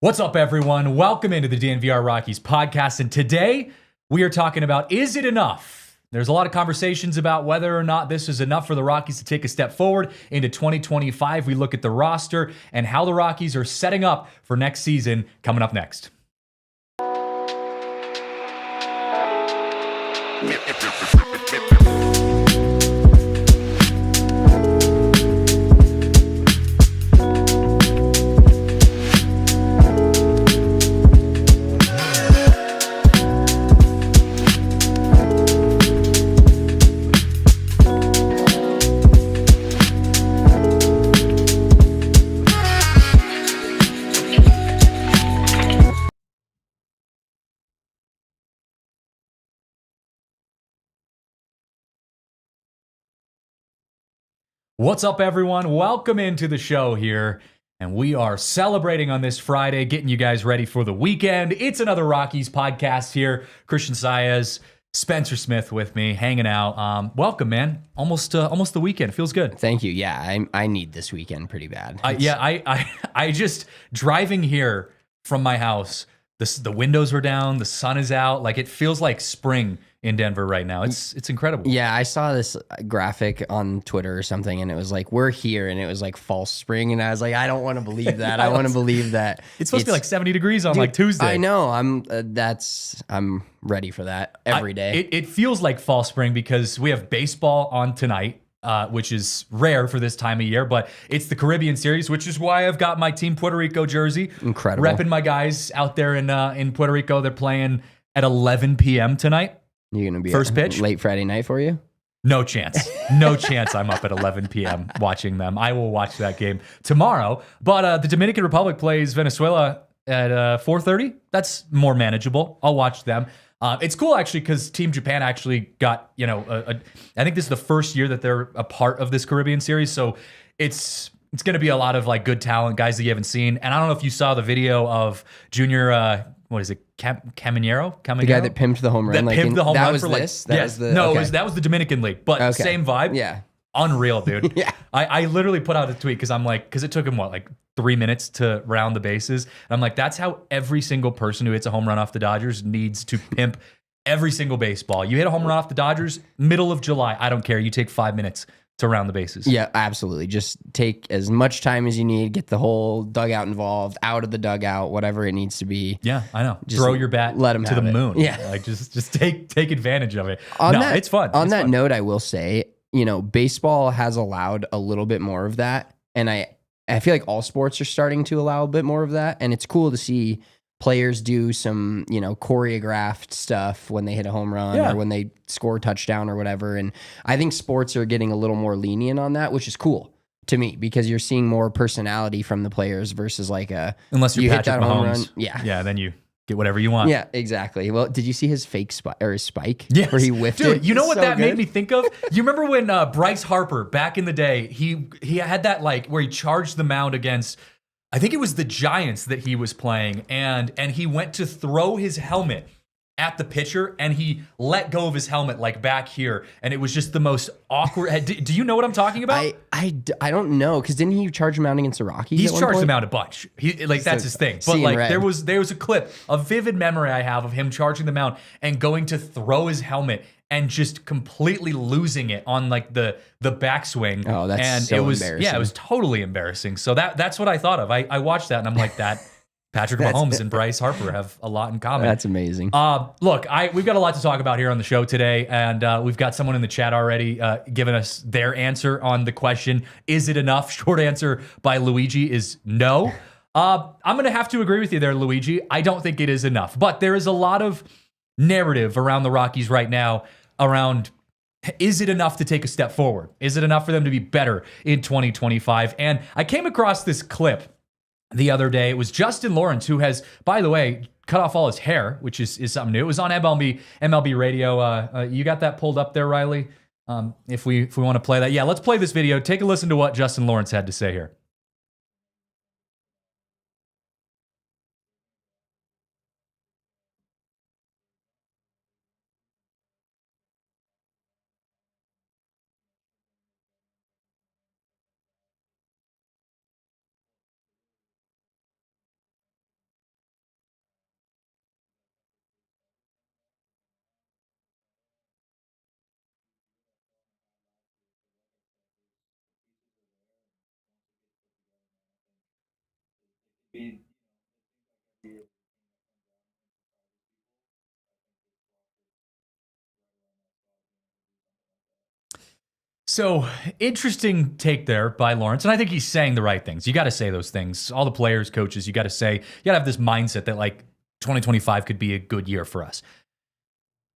What's up, everyone? Welcome into the DNVR Rockies podcast. And today we are talking about, is it enough? There's a lot of conversations about whether or not this is enough for the Rockies to take a step forward into 2025. We look at the roster and how the Rockies are setting up for next season coming up next. What's up, everyone? Welcome into the show here. And we are celebrating on this Friday, getting you guys ready for the weekend. It's another Rockies podcast here. Christian Saez, Spencer Smith with me, hanging out. Welcome, man. Almost the weekend. It feels good. Thank you. Yeah, I need this weekend pretty bad. I just driving here from my house. The windows are down. The sun is out. Like, it feels like spring in Denver right now. It's incredible. Yeah, I saw this graphic on Twitter or something, and it was like, we're here, and it was like false spring, and I was like, I don't want to believe that. I want to believe that it's supposed to be like 70 degrees on like Tuesday. I know. I'm ready for that every day. It feels like fall spring because we have baseball on tonight. Which is rare for this time of year, but it's the Caribbean Series, which is why I've got my Team Puerto Rico jersey. Incredible. Repping my guys out there in Puerto Rico. They're playing at 11 p.m. tonight. You're going to be first pitch? Late Friday night for you? No chance. No chance I'm up at 11 p.m. watching them. I will watch that game tomorrow. But the Dominican Republic plays Venezuela at 4:30. That's more manageable. I'll watch them. It's cool, actually, because Team Japan actually got, I think this is the first year that they're a part of this Caribbean Series. So it's going to be a lot of like good talent, guys that you haven't seen. And I don't know if you saw the video of Junior, what is it, Caminero? The guy that pimped the home run. That pimped the home run was for like, this? That was the Dominican League, but same vibe. Yeah. Unreal, dude. Yeah. I literally put out a tweet because it took him, like 3 minutes to round the bases. And I'm like, that's how every single person who hits a home run off the Dodgers needs to pimp every single baseball. You hit a home run off the Dodgers, middle of July. I don't care. You take 5 minutes to round the bases. Yeah, absolutely. Just take as much time as you need, get the whole dugout involved, out of the dugout, whatever it needs to be. Yeah, I know. Just throw your bat to the moon. Yeah. Like just take advantage of it. It's fun. On that note, I will say, baseball has allowed a little bit more of that. And I feel like all sports are starting to allow a bit more of that. And it's cool to see players do some, choreographed stuff when they hit a home run or when they score a touchdown or whatever. And I think sports are getting a little more lenient on that, which is cool to me because you're seeing more personality from the players versus like unless you hit that Mahomes, home run. Yeah, then you get whatever you want. Yeah, exactly. Well, did you see his fake spike? Yes. Where he whiffed Dude, it? you know what so that good. made me think of? You remember when Bryce Harper, back in the day, he had that like where he charged the mound against, I think it was the Giants that he was playing, and he went to throw his helmet at the pitcher, and he let go of his helmet like back here, and it was just the most awkward. Do you know what I'm talking about? I don't know, because didn't he charge him out against the Rockies? He's charged him out a bunch. That's his thing. But like red. there was a clip, a vivid memory I have of him charging the mound and going to throw his helmet and just completely losing it on like the backswing. Oh, that's and so it was embarrassing. Yeah, it was totally embarrassing. So that's what I thought of. I watched that and I'm like, that Patrick Mahomes and Bryce Harper have a lot in common. That's amazing. Look, we've got a lot to talk about here on the show today, and we've got someone in the chat already giving us their answer on the question, is it enough? Short answer by Luigi is no. I'm going to have to agree with you there, Luigi. I don't think it is enough, but there is a lot of narrative around the Rockies right now around, is it enough to take a step forward? Is it enough for them to be better in 2025? And I came across this clip the other day. It was Justin Lawrence, who has, by the way, cut off all his hair, which is something new. It was on MLB Radio. You got that pulled up there, Riley? If we want to play that. Yeah, let's play this video. Take a listen to what Justin Lawrence had to say here. So interesting take there by Lawrence. And I think he's saying the right things. You got to say those things. All the players, coaches, you got to say, you got to have this mindset that like 2025 could be a good year for us.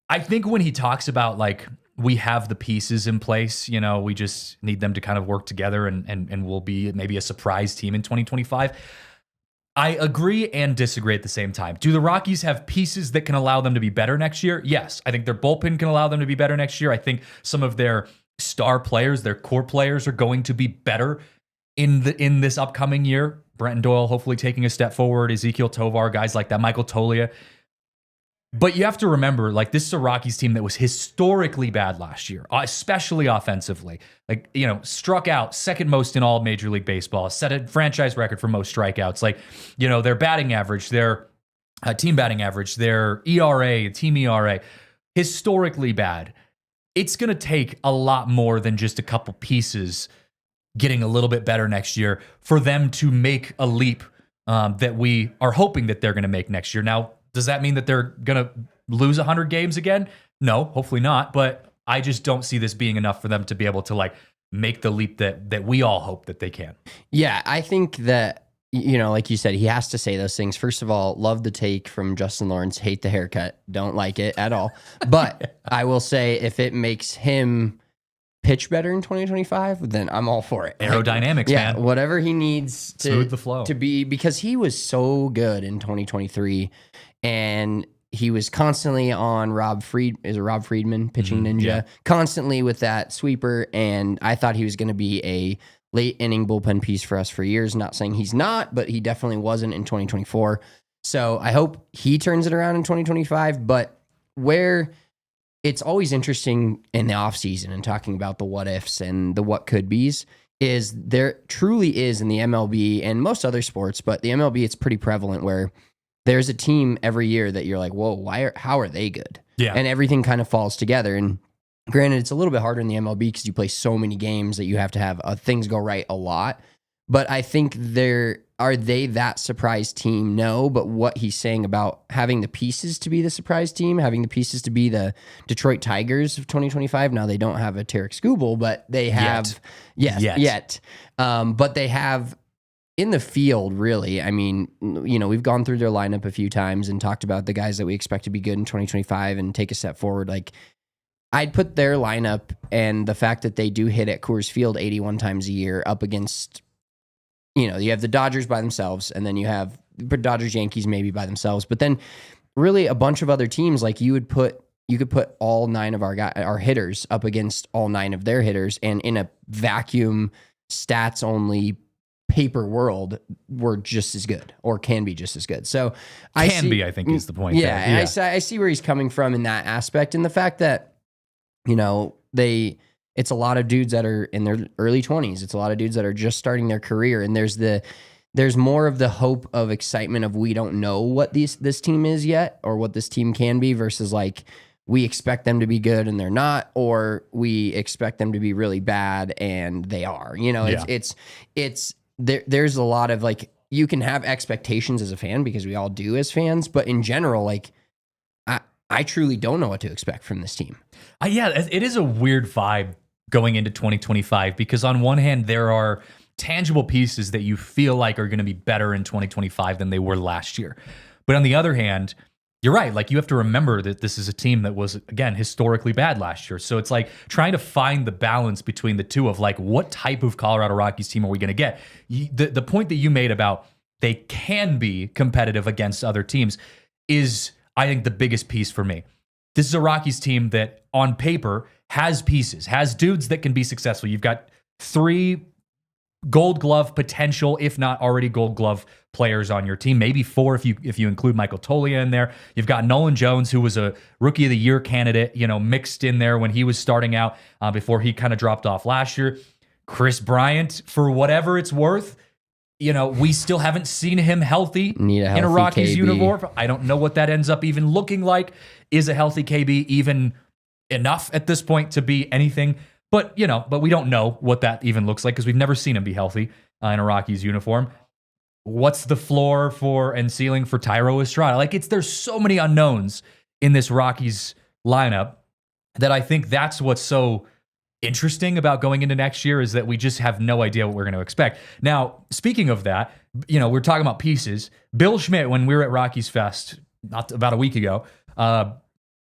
I think when he talks about like, we have the pieces in place, you know, we just need them to kind of work together and we'll be maybe a surprise team in 2025. I agree and disagree at the same time. Do the Rockies have pieces that can allow them to be better next year? Yes. I think their bullpen can allow them to be better next year. I think some of their star players, their core players are going to be better in this upcoming year. Brenton Doyle hopefully taking a step forward, Ezekiel Tovar, guys like that, Michael Toglia. But you have to remember, like, this is a Rockies team that was historically bad last year, especially offensively. Like, you know, struck out second most in all Major League Baseball, set a franchise record for most strikeouts. Like, you know, their batting average, their team batting average, their ERA, team ERA, historically bad. It's going to take a lot more than just a couple pieces getting a little bit better next year for them to make a leap that we are hoping that they're going to make next year. Now, does that mean that they're going to lose 100 games again? No, hopefully not. But I just don't see this being enough for them to be able to like make the leap that we all hope that they can. Yeah, I think that, you know, like you said, he has to say those things. First of all, love the take from Justin Lawrence. Hate the haircut. Don't like it at all. But I will say if it makes him pitch better in 2025, then I'm all for it. Aerodynamics, yeah, man. Whatever he needs to smooth the flow to be, because he was so good in 2023, and he was constantly on Rob Friedman, pitching ninja, yeah. constantly with that sweeper, and I thought he was going to be a late inning bullpen piece for us for years. Not saying he's not, but he definitely wasn't in 2024. So I hope he turns it around in 2025. But where it's always interesting in the offseason and talking about the what ifs and the what could be's is there truly is in the MLB and most other sports, but the MLB, it's pretty prevalent where there's a team every year that you're like, whoa, how are they good? Yeah. And everything kind of falls together. And granted, it's a little bit harder in the MLB because you play so many games that you have to have things go right a lot. But I think are they that surprise team? No. But what he's saying about having the pieces to be the surprise team, having the pieces to be the Detroit Tigers of 2025. Now they don't have a Tarek Skubal, but they have yet. But they have in the field, really. I mean, you know, we've gone through their lineup a few times and talked about the guys that we expect to be good in 2025 and take a step forward. Like, I'd put their lineup and the fact that they do hit at Coors Field 81 times a year up against, you know, you have the Dodgers by themselves, and then you have Dodgers, Yankees maybe by themselves, but then really a bunch of other teams. Like you could put all 9 of our hitters up against all 9 of their hitters, and in a vacuum stats only paper world, we're just as good or can be just as good. So I think is the point. Yeah, I see where he's coming from in that aspect, and the fact that, you know, it's a lot of dudes that are in their early 20s. It's a lot of dudes that are just starting their career. And there's more of the hope of excitement of we don't know what this team is yet or what this team can be versus like we expect them to be good and they're not, or we expect them to be really bad and they are. You know, there's a lot of like, you can have expectations as a fan because we all do as fans, but in general, like I truly don't know what to expect from this team. It is a weird vibe going into 2025 because on one hand, there are tangible pieces that you feel like are going to be better in 2025 than they were last year. But on the other hand, you're right. Like, you have to remember that this is a team that was, again, historically bad last year. So it's like trying to find the balance between the two of like, what type of Colorado Rockies team are we going to get? The point that you made about they can be competitive against other teams is, I think, the biggest piece for me. This is a Rockies team that on paper has pieces, has dudes that can be successful. You've got 3 Gold Glove potential, if not already Gold Glove players on your team, maybe 4 if you include Michael Toglia in there. You've got Nolan Jones, who was a Rookie of the Year candidate, you know, mixed in there when he was starting out before he kind of dropped off last year. Kris Bryant, for whatever it's worth, you know, we still haven't seen him healthy in a Rockies KB uniform. I don't know what that ends up even looking like. Is a healthy KB even enough at this point to be anything? But, you know, we don't know what that even looks like because we've never seen him be healthy in a Rockies uniform. what's the floor for and ceiling for Thairo Estrada? Like there's so many unknowns in this Rockies lineup that I think that's what's so interesting about going into next year is that we just have no idea what we're going to expect. Now, speaking of that, we're talking about pieces. Bill Schmidt, when we were at Rockies Fest about a week ago,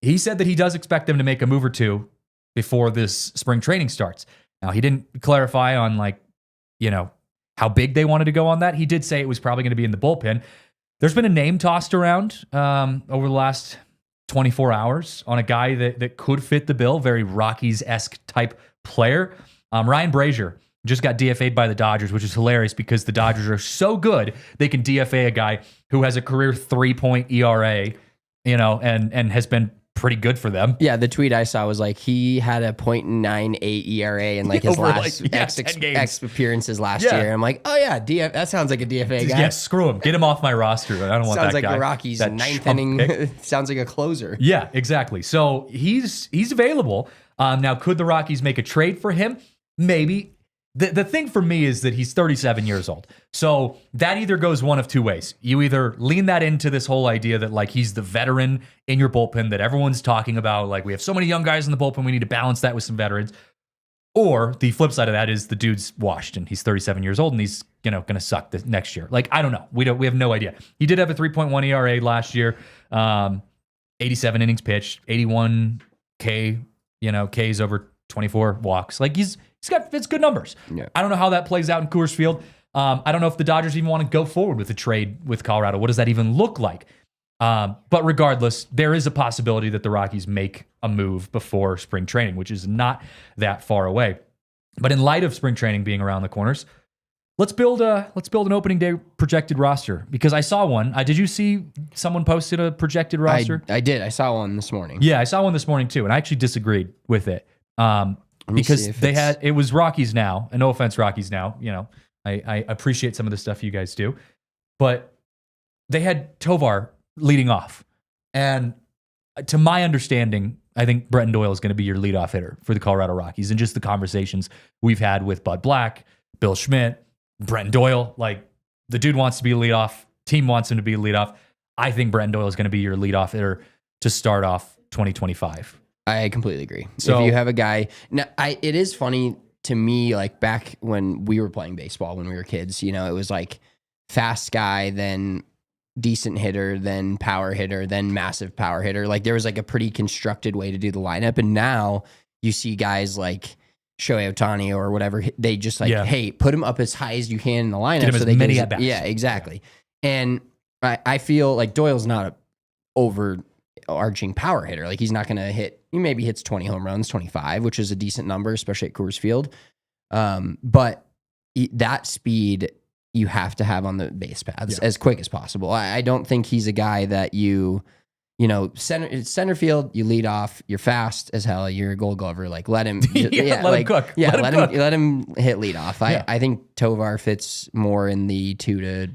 he said that he does expect them to make a move or two before this spring training starts. Now, he didn't clarify on how big they wanted to go on that. He did say it was probably going to be in the bullpen. There's been a name tossed around over the last 24 hours on a guy that could fit the bill, very Rockies-esque type player. Ryan Brazier just got DFA'd by the Dodgers, which is hilarious because the Dodgers are so good they can DFA a guy who has a career 3-point ERA, and has been pretty good for them. Yeah, the tweet I saw was like he had a .98 ERA in like his last X appearances last year. I'm like, oh yeah, that sounds like a DFA guy. Yeah, screw him. Get him off my roster. I don't want that guy. Sounds like the Rockies' ninth inning. Sounds like a closer. Yeah, exactly. So he's available. Now, could the Rockies make a trade for him? Maybe. The thing for me is that he's 37 years old. So that either goes one of two ways. You either lean that into this whole idea that like he's the veteran in your bullpen that everyone's talking about. Like we have so many young guys in the bullpen. We need to balance that with some veterans. Or the flip side of that is the dude's washed and he's 37 years old and he's going to suck this next year. Like, I don't know. We have no idea. He did have a 3.1 ERA last year. 87 innings pitched, 81 K, Ks over 24 walks. Like it's good numbers. Yeah. I don't know how that plays out in Coors Field. I don't know if the Dodgers even want to go forward with a trade with Colorado. What does that even look like? But regardless, there is a possibility that the Rockies make a move before spring training, which is not that far away. But in light of spring training being around the corners, let's build an opening day projected roster because I saw one. Did you see someone posted a projected roster? I did. I saw one this morning. Yeah, I saw one this morning too, and I actually disagreed with it. Because it was Rockies Now, and no offense, Rockies Now, I appreciate some of the stuff you guys do, but they had Tovar leading off. And to my understanding, I think Brenton Doyle is going to be your leadoff hitter for the Colorado Rockies. And just the conversations we've had with Bud Black, Bill Schmidt, Brenton Doyle, like the dude wants to be a leadoff, team wants him to be a leadoff. I think Brenton Doyle is going to be your leadoff hitter to start off 2025. I completely agree. So if you have a guy, now it is funny to me, like back when we were playing baseball when we were kids, it was like fast guy, then decent hitter, then power hitter, then massive power hitter. Like there was like a pretty constructed way to do the lineup. And now you see guys like Shohei Ohtani or whatever. They just hey, put him up as high as you can in the lineup. Get him as many at bats. Yeah, exactly. Yeah. And I feel like Doyle's not a overarching power hitter. Like he's not going to hit. He maybe hits 20 home runs, 25, which is a decent number, especially at Coors Field. But that speed you have to have on the base paths as quick as possible. I don't think he's a guy that center field, you lead off, you're fast as hell, you're a Gold Glover. Like let him, let him cook. Yeah, let him hit lead off. I think Tovar fits more in the 2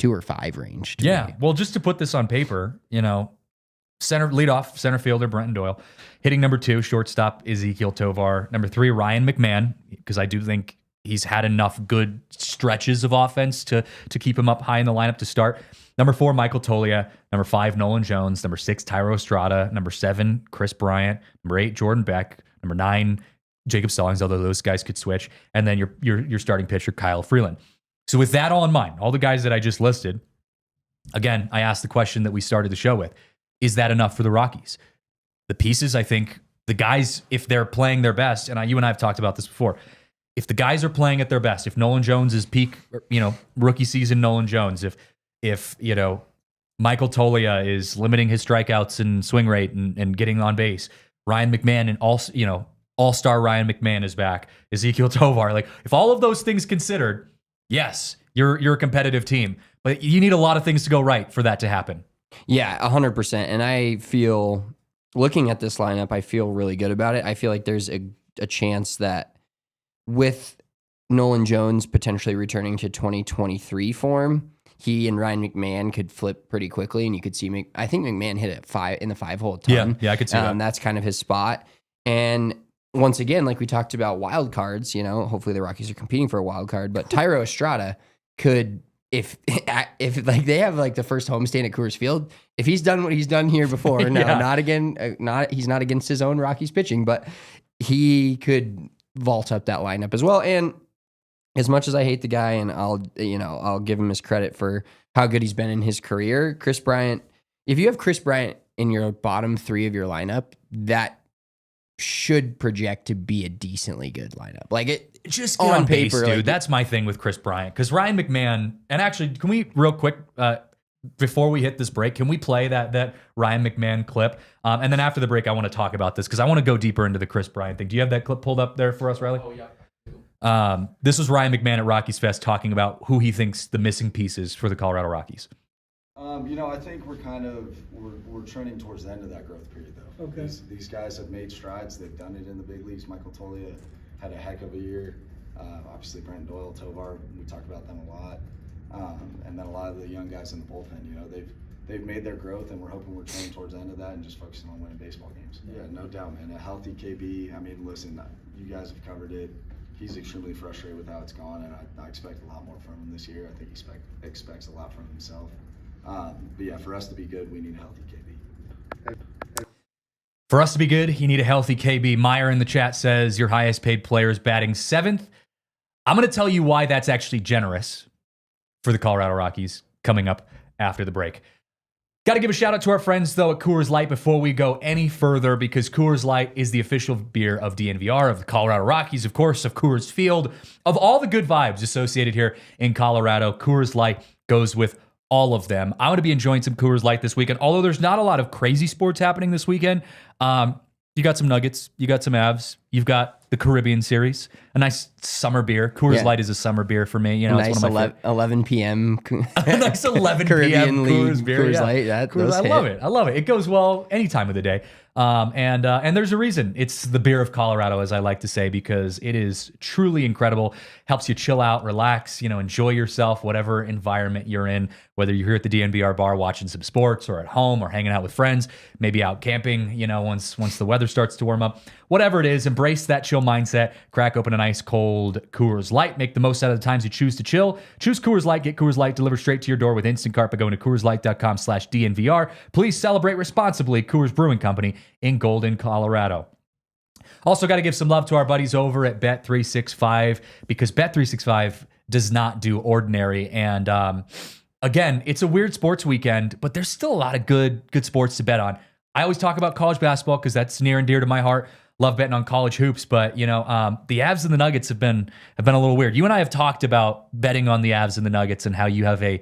or 5 range. Yeah. Me. Well, just to put this on paper, leadoff center fielder Brenton Doyle, hitting number 2, shortstop Ezekiel Tovar, number 3 Ryan McMahon, because I do think he's had enough good stretches of offense to keep him up high in the lineup to start. Number 4 Michael Toglia, number 5 Nolan Jones, number 6 Thairo Estrada, number 7 Kris Bryant, number 8 Jordan Beck, number 9 Jacob Stallings, although those guys could switch, and then your starting pitcher Kyle Freeland. So with that all in mind, all the guys that I just listed, again, I asked the question that we started the show with. Is that enough for the Rockies? The pieces, I think, the guys, if they're playing their best, and you and I have talked about this before, if the guys are playing at their best, if Nolan Jones is peak, rookie season Nolan Jones, if Michael Toglia is limiting his strikeouts and swing rate and getting on base, Ryan McMahon and all-star Ryan McMahon is back, Ezekiel Tovar, like if all of those things considered, yes, you're a competitive team, but you need a lot of things to go right for that to happen. Yeah, 100%. And I feel, looking at this lineup, I feel really good about it. I feel like there's a chance that with Nolan Jones potentially returning to 2023 form, he and Ryan McMahon could flip pretty quickly, and you could see, I think McMahon hit it 5 in the 5-hole ton. Yeah, I could see that. That's kind of his spot. And once again, like we talked about wild cards, hopefully the Rockies are competing for a wild card, but Thairo Estrada could, if like they have like the first homestand at Coors Field, if he's done what he's done here before, not he's not against his own Rockies pitching, but he could vault up that lineup as well. And as much as I hate the guy, and I'll give him his credit for how good he's been in his career, Kris Bryant. If you have Kris Bryant in your bottom 3 of your lineup, that should project to be a decently good lineup. Like it just get on paper, dude. Like, that's my thing with Kris Bryant. Because Ryan McMahon, and actually, can we real quick before we hit this break, can we play that Ryan McMahon clip? And then after the break, I want to talk about this because I want to go deeper into the Kris Bryant thing. Do you have that clip pulled up there for us, Riley? Oh yeah. This was Ryan McMahon at Rockies Fest talking about who he thinks the missing pieces for the Colorado Rockies. I think we're trending towards the end of that growth period, though. Okay. These guys have made strides. They've done it in the big leagues. Michael Tolia had a heck of a year. Obviously, Brent Doyle, Tovar, we talk about them a lot. And then a lot of the young guys in the bullpen, they've made their growth, and we're hoping we're trending towards the end of that and just focusing on winning baseball games. Yeah, no doubt, man. A healthy KB. I mean, listen, you guys have covered it. He's extremely frustrated with how it's gone, and I expect a lot more from him this year. I think he expects a lot from himself. But yeah, for us to be good, we need a healthy KB. For us to be good, you need a healthy KB. Meyer in the chat says your highest paid player is batting 7th. I'm going to tell you why that's actually generous for the Colorado Rockies coming up after the break. Got to give a shout out to our friends, though, at Coors Light before we go any further, because Coors Light is the official beer of DNVR, of the Colorado Rockies, of course, of Coors Field, of all the good vibes associated here in Colorado. Coors Light goes with all of them. I'm going to be enjoying some Coors Light this weekend, although there's not a lot of crazy sports happening this weekend. You got some Nuggets, you got some Avs, you've got the Caribbean Series, a nice summer beer. Coors Light is a summer beer for me. Nice it's one of my 11 p.m. a nice 11 Caribbean p.m. Coors beer. Coors Light. I love it. It goes well any time of the day. And there's a reason. It's the beer of Colorado, as I like to say, because it is truly incredible. Helps you chill out, relax, enjoy yourself, whatever environment you're in, whether you're here at the DNVR bar watching some sports or at home or hanging out with friends, maybe out camping, once the weather starts to warm up. Whatever it is, embrace that chill mindset. Crack open an ice cold Coors Light. Make the most out of the times you choose to chill. Choose Coors Light. Get Coors Light delivered straight to your door with Instant Cart by going to CoorsLight.com/DNVR. Please celebrate responsibly. Coors Brewing Company in Golden, Colorado. Also got to give some love to our buddies over at Bet365, because Bet365 does not do ordinary. And again, it's a weird sports weekend, but there's still a lot of good sports to bet on. I always talk about college basketball because that's near and dear to my heart. Love betting on college hoops, but the Avs and the Nuggets have been a little weird. You and I have talked about betting on the Avs and the Nuggets and how you have a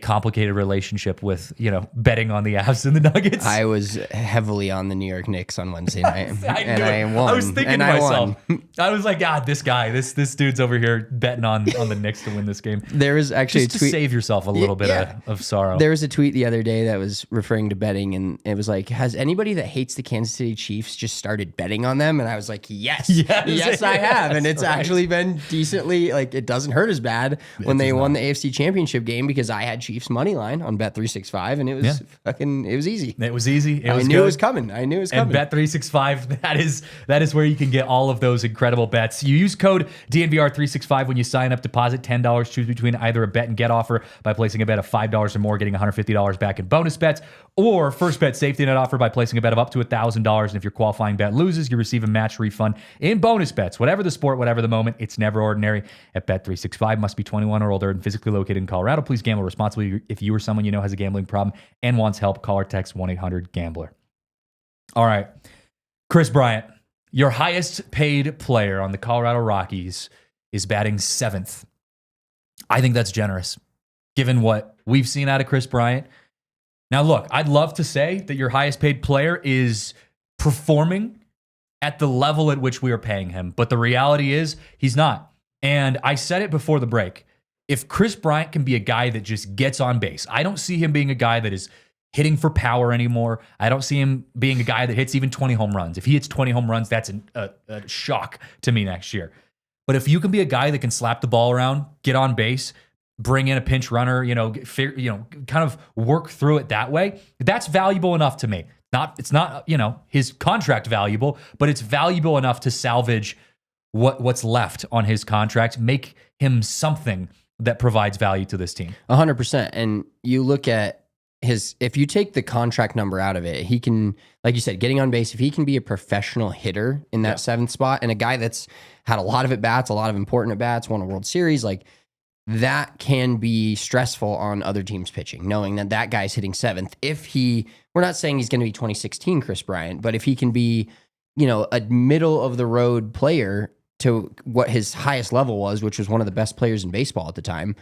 complicated relationship with, betting on the Avs and the Nuggets. I was heavily on the New York Knicks on Wednesday night. I won. I was thinking to myself, I was like, God, this guy, this dude's over here betting on the Knicks to win this game. There was actually just a tweet to save yourself a little bit of sorrow. There was a tweet the other day that was referring to betting, and it was like, has anybody that hates the Kansas City Chiefs just started betting on them? And I was like, yes, I have. And it's actually been decently, like, it doesn't hurt as bad when they won the AFC Championship game, because I had Chiefs money line on Bet365, and it was it was easy. It was easy. I knew it was coming. And Bet365, that is where you can get all of those incredible bets. You use code DNVR365 when you sign up. Deposit $10. Choose between either a bet and get offer by placing a bet of $5 or more, getting $150 back in bonus bets, or first bet safety net offer by placing a bet of up to $1,000. And if your qualifying bet loses, you receive a match refund in bonus bets. Whatever the sport, whatever the moment, it's never ordinary at Bet365. Must be 21 or older and physically located in Colorado. Please gamble responsibly. If you or someone you know has a gambling problem and wants help, call or text 1-800-GAMBLER. All right. Kris Bryant, your highest paid player on the Colorado Rockies, is batting 7th. I think that's generous, given what we've seen out of Kris Bryant. Now, look, I'd love to say that your highest paid player is performing at the level at which we are paying him, but the reality is he's not. And I said it before the break. If Kris Bryant can be a guy that just gets on base, I don't see him being a guy that is hitting for power anymore. I don't see him being a guy that hits even 20 home runs. If he hits 20 home runs, that's a shock to me next year. But if you can be a guy that can slap the ball around, get on base, bring in a pinch runner, kind of work through it that way, that's valuable enough to me. It's not his contract valuable, but it's valuable enough to salvage what's left on his contract, make him something that provides value to this team. 100%. And you look at if you take the contract number out of it, he can, like you said, getting on base, if he can be a professional hitter in that seventh spot and a guy that's had a lot of at-bats, a lot of important at-bats, won a World Series, like that can be stressful on other teams pitching, knowing that that guy's hitting seventh. We're not saying he's going to be 2016 Kris Bryant, but if he can be, a middle of the road player to what his highest level was, which was one of the best players in baseball at the time,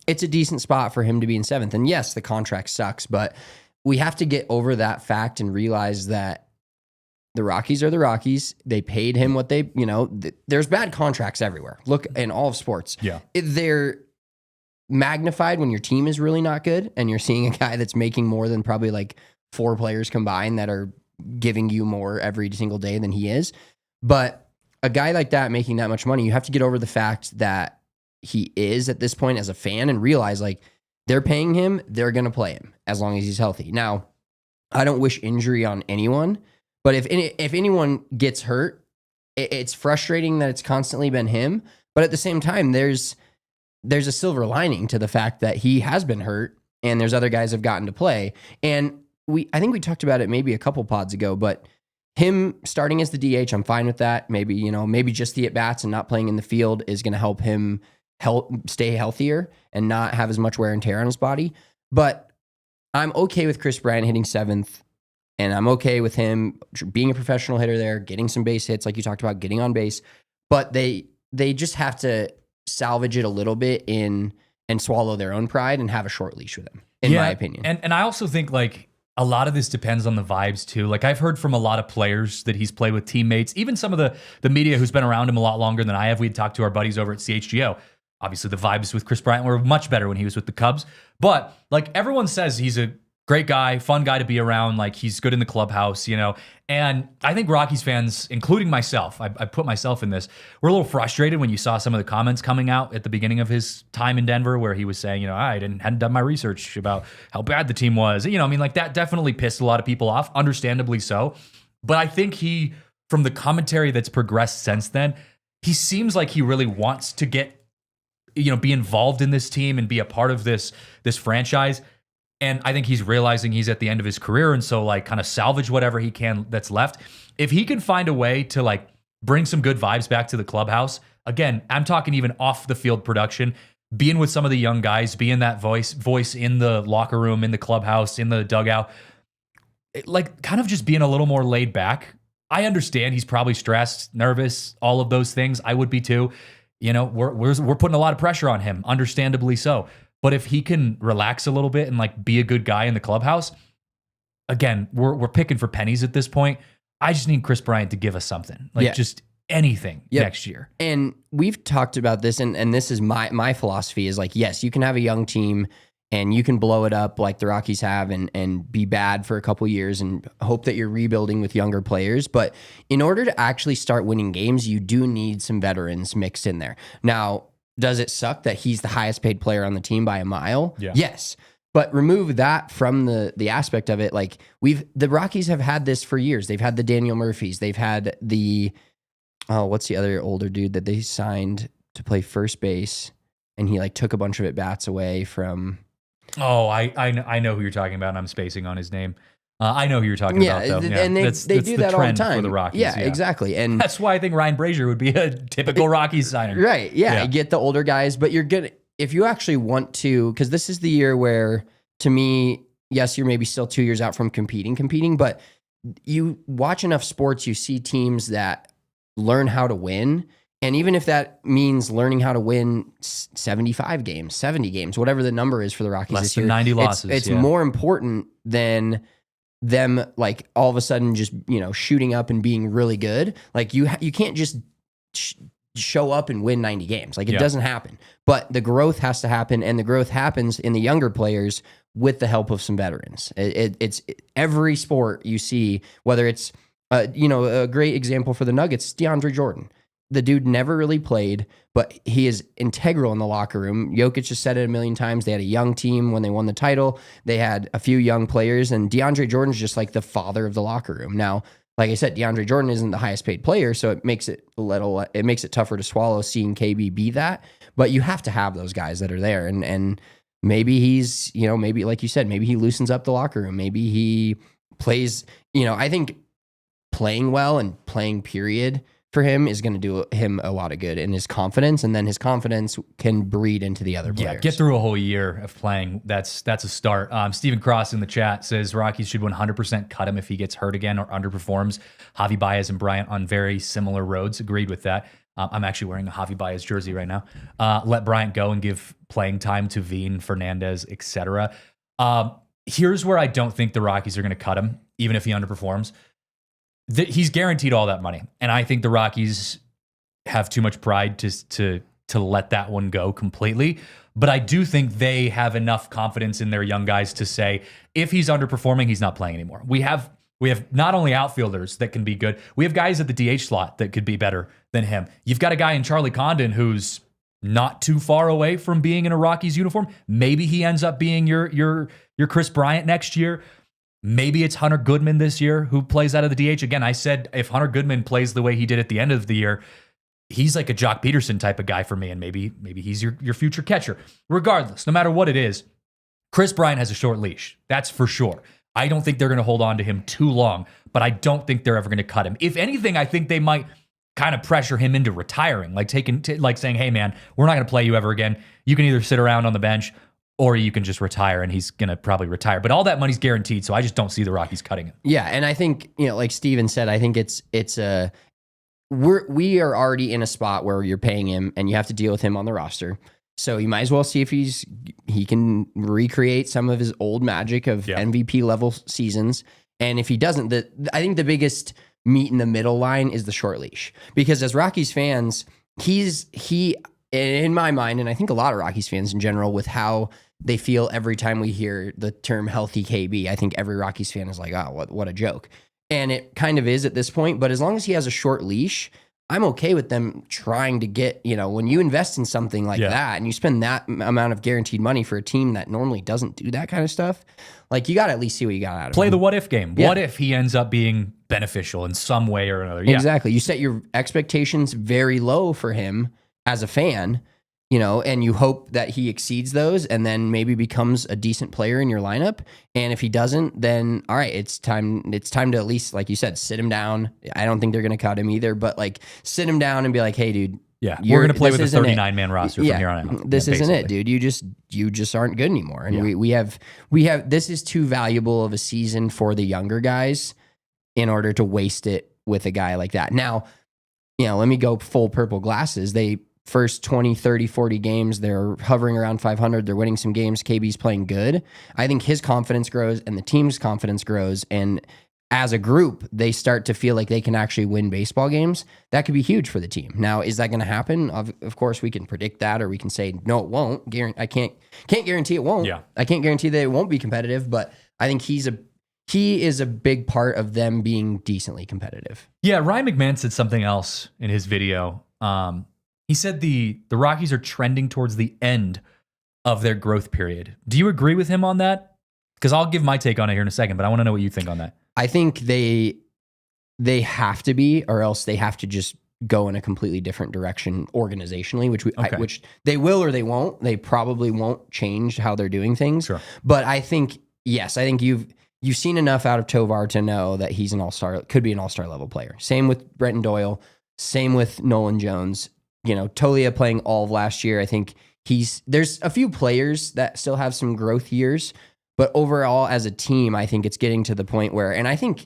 it's a decent spot for him to be in seventh. And yes, the contract sucks, but we have to get over that fact and realize that the Rockies are the Rockies. They paid him what they, there's bad contracts everywhere. Look, in all of sports. Yeah. They're magnified when your team is really not good and you're seeing a guy that's making more than probably like 4 players combined that are giving you more every single day than he is. But a guy like that making that much money, you have to get over the fact that he is at this point as a fan and realize like they're paying him, they're going to play him as long as he's healthy. Now, I don't wish injury on anyone, but if anyone gets hurt, it's frustrating that it's constantly been him. But at the same time, there's a silver lining to the fact that he has been hurt and there's other guys have gotten to play. And I think we talked about it maybe a couple pods ago, but him starting as the DH, I'm fine with that. Maybe just the at-bats and not playing in the field is going to help him stay healthier and not have as much wear and tear on his body. But I'm okay with Kris Bryant hitting seventh, and I'm okay with him being a professional hitter there, getting some base hits like you talked about, getting on base. But they just have to salvage it a little bit and swallow their own pride and have a short leash with him, in my opinion. And I also think like a lot of this depends on the vibes too. Like I've heard from a lot of players that he's played with teammates, even some of the media who's been around him a lot longer than I have. We'd talked to our buddies over at CHGO. Obviously the vibes with Kris Bryant were much better when he was with the Cubs. But like everyone says he's a great guy, fun guy to be around. Like he's good in the clubhouse, And I think Rockies fans, including myself, I put myself in this, we're a little frustrated when you saw some of the comments coming out at the beginning of his time in Denver where he was saying, I hadn't done my research about how bad the team was. That definitely pissed a lot of people off, understandably so. But I think from the commentary that's progressed since then, he seems like he really wants to get, be involved in this team and be a part of this franchise. And I think he's realizing he's at the end of his career. And so like kind of salvage whatever he can that's left. If he can find a way to like bring some good vibes back to the clubhouse, again, I'm talking even off the field production, being with some of the young guys, being that voice in the locker room, in the clubhouse, in the dugout, like kind of just being a little more laid back. I understand he's probably stressed, nervous, all of those things. I would be too. We're putting a lot of pressure on him, understandably so. But if he can relax a little bit and like be a good guy in the clubhouse, again, we're picking for pennies at this point. I just need Kris Bryant to give us something, just anything next year. And we've talked about this, and this is my philosophy is like, yes, you can have a young team and you can blow it up like the Rockies have and be bad for a couple years and hope that you're rebuilding with younger players. But in order to actually start winning games, you do need some veterans mixed in there. Now, does it suck that he's the highest paid player on the team by a mile? Yeah. Yes. But remove that from the aspect of it. Like the Rockies have had this for years. They've had the Daniel Murphys. They've had what's the other older dude that they signed to play first base? And he like took a bunch of at bats away from. Oh, I know who you're talking about, and I'm spacing on his name. I know who you're talking about, though. And they do that all the time for the Rockies. Yeah, exactly. And that's why I think Ryan Brazier would be a typical Rockies signing. Right. Yeah, get the older guys, but you're good if you actually want to, because this is the year where, to me, yes, you're maybe still 2 years out from competing, but you watch enough sports, you see teams that learn how to win. And even if that means learning how to win 75 games, 70 games, whatever the number is for the Rockies less this year, than 90 losses. It's more important than them like all of a sudden just, shooting up and being really good. Like you can't just show up and win 90 games. Like it doesn't happen. But the growth has to happen, and the growth happens in the younger players with the help of some veterans. It's every sport you see, whether it's a great example for the Nuggets, DeAndre Jordan. The dude never really played, but he is integral in the locker room. Jokic just said it a million times. They had a young team when they won the title. They had a few young players, and DeAndre Jordan's just like the father of the locker room. Now, like I said, DeAndre Jordan isn't the highest paid player, so it makes it tougher to swallow seeing KB be that. but you have to have those guys that are there. And maybe he's, maybe like you said, maybe he loosens up the locker room. Maybe he plays, I think playing well and playing period for him is going to do him a lot of good in his confidence, and then his confidence can breed into the other players. Yeah, get through a whole year of playing. That's a start. Stephen Cross in the chat says Rockies should 100% cut him if he gets hurt again or underperforms. Javi Baez and Bryant on very similar roads. Agreed with that. I'm actually wearing a Javi Baez jersey right now. Let Bryant go and give playing time to Veen, Fernandez, etc. Here's where I don't think the Rockies are going to cut him, even if he underperforms. He's guaranteed all that money, and I think the Rockies have too much pride to let that one go completely. But I do think they have enough confidence in their young guys to say if he's underperforming, he's not playing anymore. We have not only outfielders that can be good, we have guys at the DH slot that could be better than him. You've got a guy in Charlie Condon who's not too far away from being in a Rockies uniform. Maybe he ends up being your Kris Bryant next year. Maybe it's Hunter Goodman this year who plays out of the DH. Again, I said if Hunter Goodman plays the way he did at the end of the year, he's like a Jock Peterson type of guy for me, and maybe he's your future catcher. Regardless, no matter what it is, Kris Bryant has a short leash. That's for sure. I don't think they're going to hold on to him too long, but I don't think they're ever going to cut him. If anything, I think they might kind of pressure him into retiring, like saying, hey man, we're not going to play you ever again. You can either sit around on the bench or you can just retire, and he's going to probably retire. But all that money's guaranteed, so I just don't see the Rockies cutting him. Yeah, and I think, like Steven said, I think we are already in a spot where you're paying him and you have to deal with him on the roster. So you might as well see if he can recreate some of his old magic of MVP level seasons. And if he doesn't, I think the biggest meet in the middle line is the short leash. Because as Rockies fans, he in my mind, and I think a lot of Rockies fans in general, with how they feel every time we hear the term healthy KB, I think every Rockies fan is like, oh, what a joke. And it kind of is at this point, but as long as he has a short leash, I'm okay with them trying to get, when you invest in something like that and you spend that amount of guaranteed money for a team that normally doesn't do that kind of stuff, like you got to at least see what you got out of him. Play the what if game. Yeah. What if he ends up being beneficial in some way or another? Yeah. Exactly. You set your expectations very low for him as a fan, and you hope that he exceeds those and then maybe becomes a decent player in your lineup. And if he doesn't, then all right, it's time to at least, like you said, sit him down. I don't think they're going to cut him either, but like sit him down and be like, hey dude, we're going to play with a 39-man roster from here on out. This isn't it, dude. You just aren't good anymore. And we have, this is too valuable of a season for the younger guys in order to waste it with a guy like that. Now, let me go full purple glasses. First 20, 30, 40 games, they're hovering around 500. They're winning some games. KB's playing good. I think his confidence grows and the team's confidence grows. And as a group, they start to feel like they can actually win baseball games. That could be huge for the team. Now, is that going to happen? Of course, we can predict that, or we can say, no, it won't. I can't guarantee it won't. Yeah. I can't guarantee that it won't be competitive, but I think he is a big part of them being decently competitive. Yeah, Ryan McMahon said something else in his video. He said the Rockies are trending towards the end of their growth period. Do you agree with him on that? Because I'll give my take on it here in a second, but I want to know what you think on that. I think they have to be, or else they have to just go in a completely different direction organizationally, which they will or they won't. They probably won't change how they're doing things. Sure. But I think you've seen enough out of Tovar to know that he's an all-star, could be an all-star level player. Same with Brenton Doyle. Same with Nolan Jones. Tolia playing all of last year. I think there's a few players that still have some growth years, but overall as a team, I think it's getting to the point where, and I think,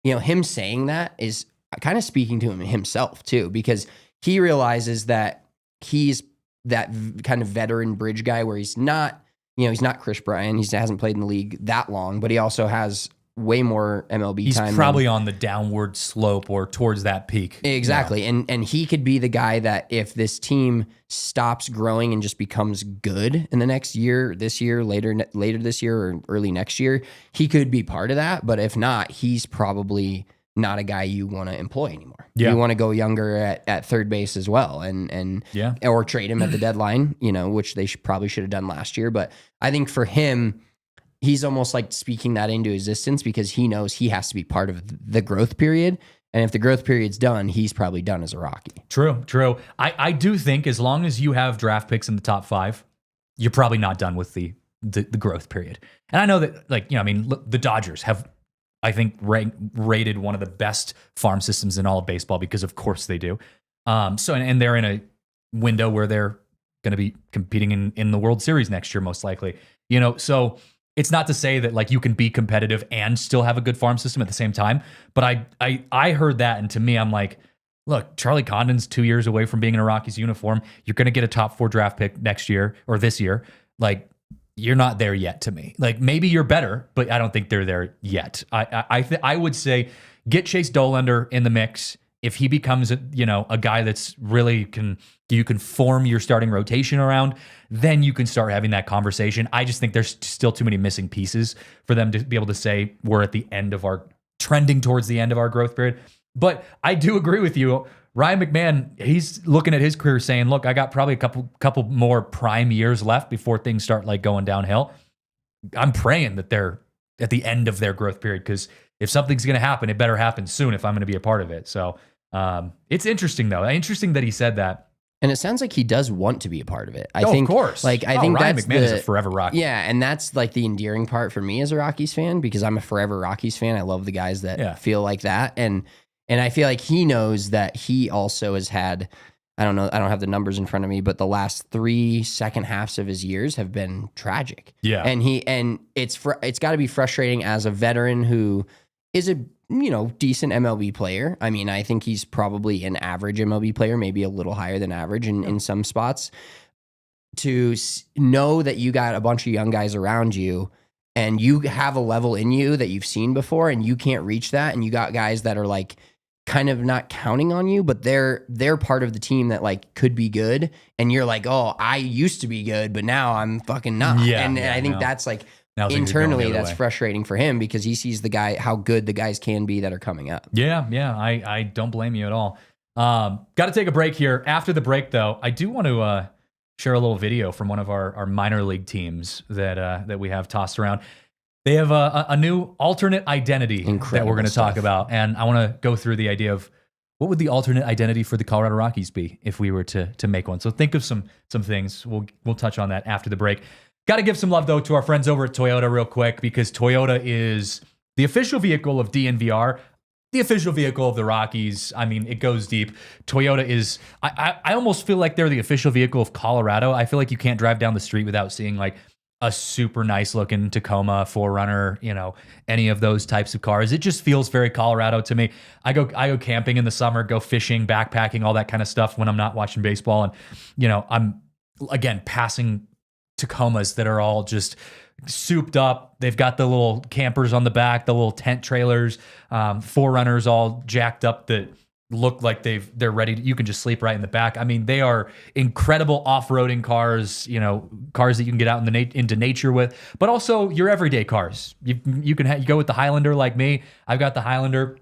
him saying that is kind of speaking to himself too, because he realizes that he's that kind of veteran bridge guy where he's not, he's not Kris Bryant. He hasn't played in the league that long, but he also has way more MLB time. He's probably on the downward slope or towards that peak. Exactly. Yeah. And he could be the guy that if this team stops growing and just becomes good in the next year, this year, later this year or early next year, he could be part of that. But if not, he's probably not a guy you want to employ anymore. Yeah. You want to go younger at third base as well or trade him at the deadline, which they probably should have done last year. But I think for him, he's almost like speaking that into existence because he knows he has to be part of the growth period. And if the growth period's done, he's probably done as a Rocky. True. I do think as long as you have draft picks in the top 5, you're probably not done with the growth period. And I know that, like, I mean, the Dodgers have, I think, rated one of the best farm systems in all of baseball because, of course, they do. And they're in a window where they're going to be competing in the World Series next year, most likely. So it's not to say that like you can be competitive and still have a good farm system at the same time. But I heard that, and to me, I'm like, look, Charlie Condon's 2 years away from being in a Rockies uniform. You're going to get a top 4 draft pick next year or this year. Like, you're not there yet to me. Like, maybe you're better, but I don't think they're there yet. I would say get Chase Dollander in the mix. If he becomes a guy that's really you can form your starting rotation around, then you can start having that conversation. I just think there's still too many missing pieces for them to be able to say we're at the end of trending towards the end of our growth period. But I do agree with you. Ryan McMahon, he's looking at his career saying, look, I got probably a couple more prime years left before things start like going downhill. I'm praying that they're at the end of their growth period, because if something's going to happen, it better happen soon if I'm going to be a part of it. So it's interesting, though. Interesting that he said that. And it sounds like he does want to be a part of it. I of think, course. I think Ryan that's McMahon is a forever Rocky. Yeah, and that's like the endearing part for me as a Rockies fan, because I'm a forever Rockies fan. I love the guys that feel like that, and I feel like he knows that he also has had. I don't know. I don't have the numbers in front of me, but the last 3 second halves of his years have been tragic. Yeah, and it's got to be frustrating as a veteran who is a decent MLB player. I mean, I think he's probably an average MLB player, maybe a little higher than average in some spots. To know that you got a bunch of young guys around you and you have a level in you that you've seen before and you can't reach that, and you got guys that are like kind of not counting on you, but they're part of the team that like could be good, and you're like, oh, I used to be good, but now I'm fucking not. And I think that's like, internally, that's frustrating for him, because he sees how good the guys can be that are coming up. Yeah. I don't blame you at all. Got to take a break here. After the break, though, I do want to share a little video from one of our minor league teams that we have tossed around. They have a new alternate identity that we're going to talk about, and I want to go through the idea of what would the alternate identity for the Colorado Rockies be if we were to make one. So think of some things. We'll touch on that after the break. Got to give some love, though, to our friends over at Toyota real quick, because Toyota is the official vehicle of DNVR, the official vehicle of the Rockies. I mean, it goes deep. Toyota is, I almost feel like they're the official vehicle of Colorado. I feel like you can't drive down the street without seeing like a super nice looking Tacoma, 4Runner, any of those types of cars. It just feels very Colorado to me. I go camping in the summer, go fishing, backpacking, all that kind of stuff when I'm not watching baseball. And, I'm, again, passing Tacomas that are all just souped up. They've got the little campers on the back, the little tent trailers, 4Runners all jacked up that look like they're ready. You can just sleep right in the back. I mean, they are incredible off-roading cars, cars that you can get out into nature with, but also your everyday cars. You go with the Highlander like me. I've got the Highlander,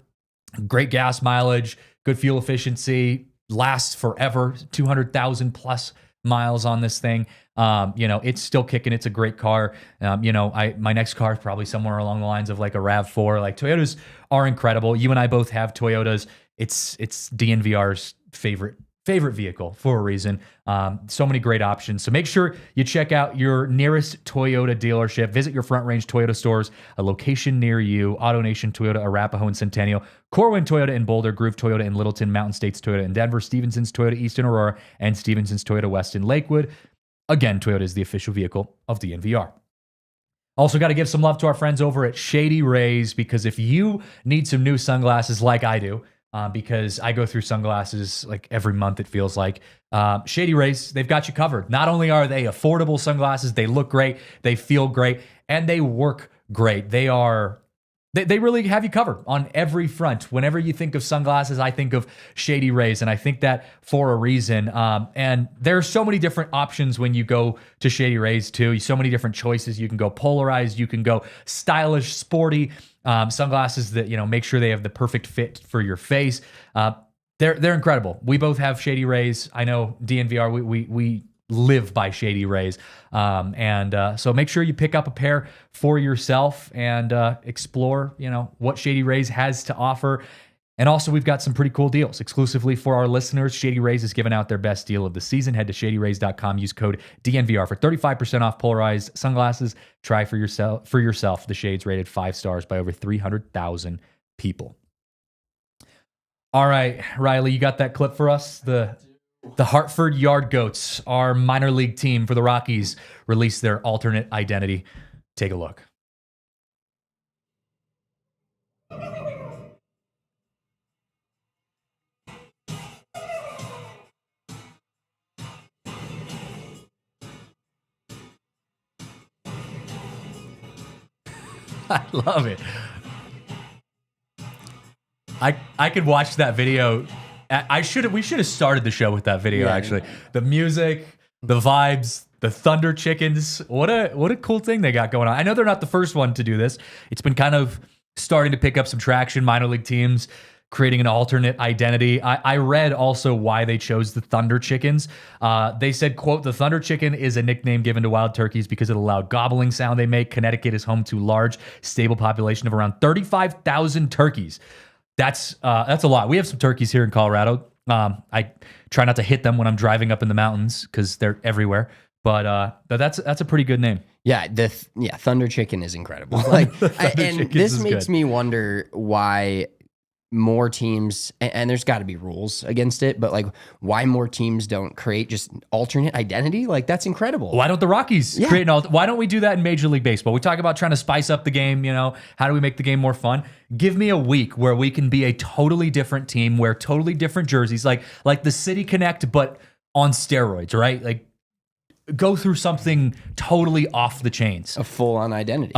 great gas mileage, good fuel efficiency, lasts forever, 200,000 plus miles on this thing. It's still kicking. It's a great car. My next car is probably somewhere along the lines of like a RAV4. Like, Toyotas are incredible. You and I both have Toyotas. It's DNVR's favorite vehicle for a reason. So many great options. So make sure you check out your nearest Toyota dealership. Visit your Front Range Toyota stores, a location near you. AutoNation Toyota, Arapahoe and Centennial, Corwin Toyota in Boulder, Groove Toyota in Littleton, Mountain States Toyota in Denver, Stevenson's Toyota East in Aurora, and Stevenson's Toyota West in Lakewood. Again, Toyota is the official vehicle of DNVR. Also got to give some love to our friends over at Shady Rays, because if you need some new sunglasses like I do, because I go through sunglasses like every month, it feels like. Shady Rays, they've got you covered. Not only are they affordable sunglasses, they look great, they feel great, and they work great. They really have you covered on every front. Whenever you think of sunglasses, I think of Shady Rays, and I think that for a reason. And there are so many different options when you go to Shady Rays too. So many different choices. You can go polarized, you can go stylish, sporty, sunglasses that make sure they have the perfect fit for your face. They're incredible. We both have Shady Rays. I know DNVR. We live by Shady Rays. So make sure you pick up a pair for yourself and explore, what Shady Rays has to offer. And also, we've got some pretty cool deals exclusively for our listeners. Shady Rays is giving out their best deal of the season. Head to shadyrays.com. Use code DNVR for 35% off polarized sunglasses. Try for yourself the shades rated 5 stars by over 300,000 people. All right, Riley, you got that clip for us? The Hartford Yard Goats, our minor league team for the Rockies, released their alternate identity. Take a look. I love it. I could watch that video. We should have started the show with that video, actually. The music, the vibes, the Thunder Chickens. What a cool thing they got going on. I know they're not the first one to do this. It's been kind of starting to pick up some traction, minor league teams creating an alternate identity. I read also why they chose the Thunder Chickens. They said, quote, "The Thunder Chicken is a nickname given to wild turkeys because of the loud gobbling sound they make. Connecticut is home to a large, stable population of around 35,000 turkeys." That's a lot. We have some turkeys here in Colorado. I try not to hit them when I'm driving up in the mountains because they're everywhere. But that's a pretty good name. Yeah, Thunder Chicken is incredible. This makes me wonder why more teams, and there's got to be rules against it, but like why more teams don't create just alternate identity? Like that's incredible. Why don't the Rockies create why don't we do that in Major League Baseball? We talk about trying to spice up the game, how do we make the game more fun? Give me a week where we can be a totally different team, wear totally different jerseys, like the City Connect, but on steroids, right? Like go through something totally off the chains. A full-on identity.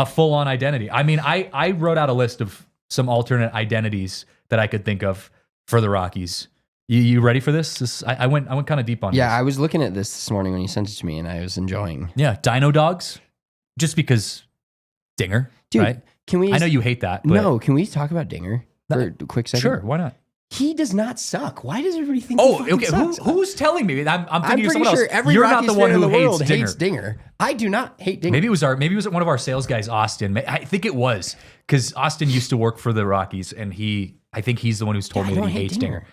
I mean, I wrote out a list of some alternate identities that I could think of for the Rockies. You ready for this? I went kind of deep on this. Yeah, I was looking at this morning when you sent it to me, and I was enjoying. Yeah, Dino Dogs, just because Dinger, dude, right? Can we? I know you hate that. But no, can we talk about Dinger for a quick second? Sure, why not? He does not suck. Why does everybody think? Oh, he okay. Sucks? Who's telling me? I'm thinking of pretty someone sure else. every You're Rockies not the one fan who in the world hates Dinger. I do not hate Dinger. Maybe it was one of our sales guys, Austin. I think it was because Austin used to work for the Rockies, and I think he's the one who's told me that he hates Dinger.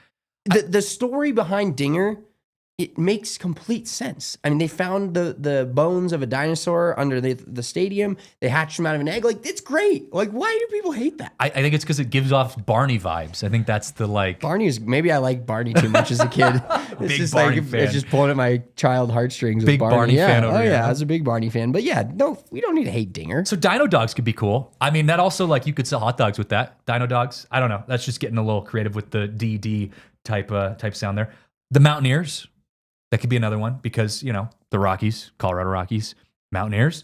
The story behind Dinger, it makes complete sense. I mean, they found the bones of a dinosaur under the stadium. They hatched them out of an egg. Like, it's great. Like, why do people hate that? I think it's because it gives off Barney vibes. I think that's the Maybe I like Barney too much as a kid. It's just Barney fan. It's just pulling at my child heartstrings. Big with Barney fan over here. Yeah, I was a big Barney fan. But yeah, no, we don't need to hate Dinger. So Dino Dogs could be cool. I mean, that also you could sell hot dogs with that. Dino Dogs. I don't know. That's just getting a little creative with the DD type sound there. The Mountaineers. That could be another one because, the Rockies, Colorado Rockies, Mountaineers.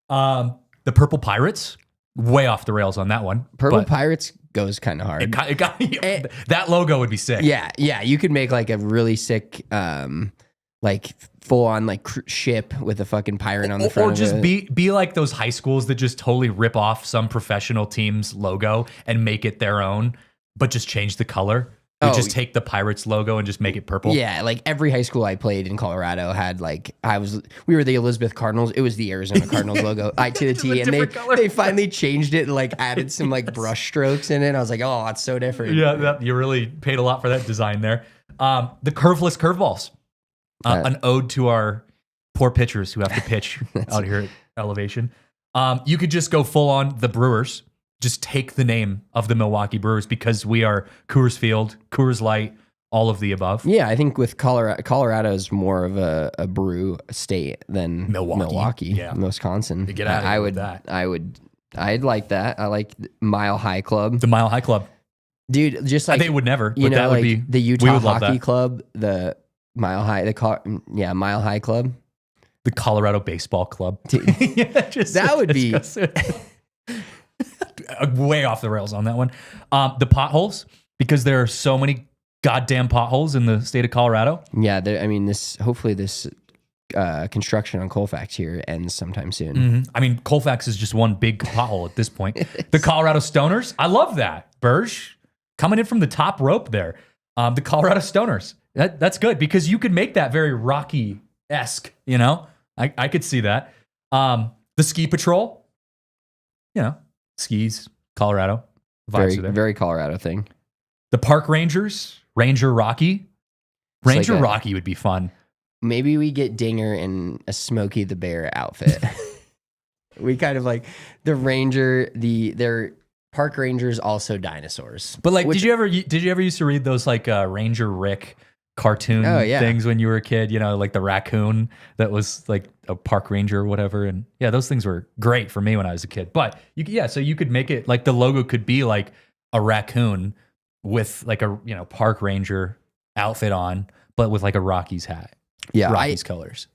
The Purple Pirates, way off the rails on that one. Purple Pirates goes kind of hard. That logo would be sick. Yeah. You could make like a really sick, full on ship with a fucking pirate on the front. Or just be like those high schools that just totally rip off some professional team's logo and make it their own, but just change the color. You just take the Pirates logo and just make it purple. Yeah, like every high school I played in Colorado had we were the Elizabeth Cardinals. It was the Arizona Cardinals logo, I to the T, and they finally changed it and added some brush strokes in it. I was like, oh, it's so different. Yeah, you really paid a lot for that design there. The curveless curveballs, an ode to our poor pitchers who have to pitch out here at elevation. You could just go full on the Brewers. Just take the name of the Milwaukee Brewers because we are Coors Field, Coors Light, all of the above. Yeah, I think with Colorado is more of a brew state than Milwaukee, Wisconsin. To get out of here with that. I'd like that. I like Mile High Club. The Mile High Club. Dude, just they would never, but that would be the Utah Hockey Club, the Mile High, Mile High Club. The Colorado Baseball Club. That would be way off the rails on that one. The potholes, because there are so many goddamn potholes in the state of Colorado. Yeah, hopefully this construction on Colfax here ends sometime soon. Mm-hmm. I mean, Colfax is just one big pothole at this point. The Colorado Stoners, I love that. Burge coming in from the top rope there. The Colorado Stoners, that's good because you could make that very Rocky-esque. I could see that. The Ski Patrol, skis, Colorado. Very Colorado thing. The Park Rangers, Ranger Rocky. Ranger like Rocky would be fun. Maybe we get Dinger in a Smokey the Bear outfit. We kind of like the Ranger, their Park Rangers, also dinosaurs. But like, did you ever used to read those like Ranger Rick cartoon things when you were a kid? You know, like the raccoon that was like a park ranger or whatever. And yeah, those things were great for me when I was a kid. But so you could make it like the logo could be like a raccoon with like a park ranger outfit on, but with like a Rockies hat. Yeah, Rockies colors.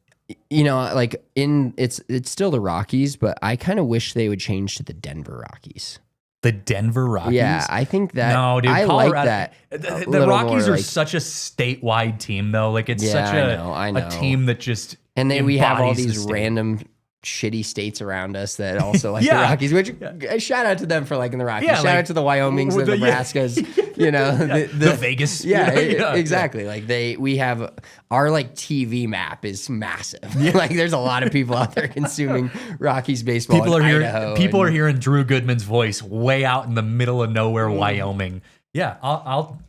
Like it's still the Rockies, but I kind of wish they would change to the Denver Rockies. The Denver Rockies? Yeah, I think that. No, dude, I Colorado, like that. The Rockies are such a statewide team, though. Like it's such I know. a team that just and then we have all these the random shitty states around us that also like the Rockies, which shout out to them for liking the Rockies. Shout out to the Wyomings, the Nebraskas, the Vegas. Exactly. Like we have our like TV map is massive. Like there's a lot of people out there consuming Rockies baseball. People are hearing Drew Goodman's voice way out in the middle of nowhere, Wyoming. Yeah, I'll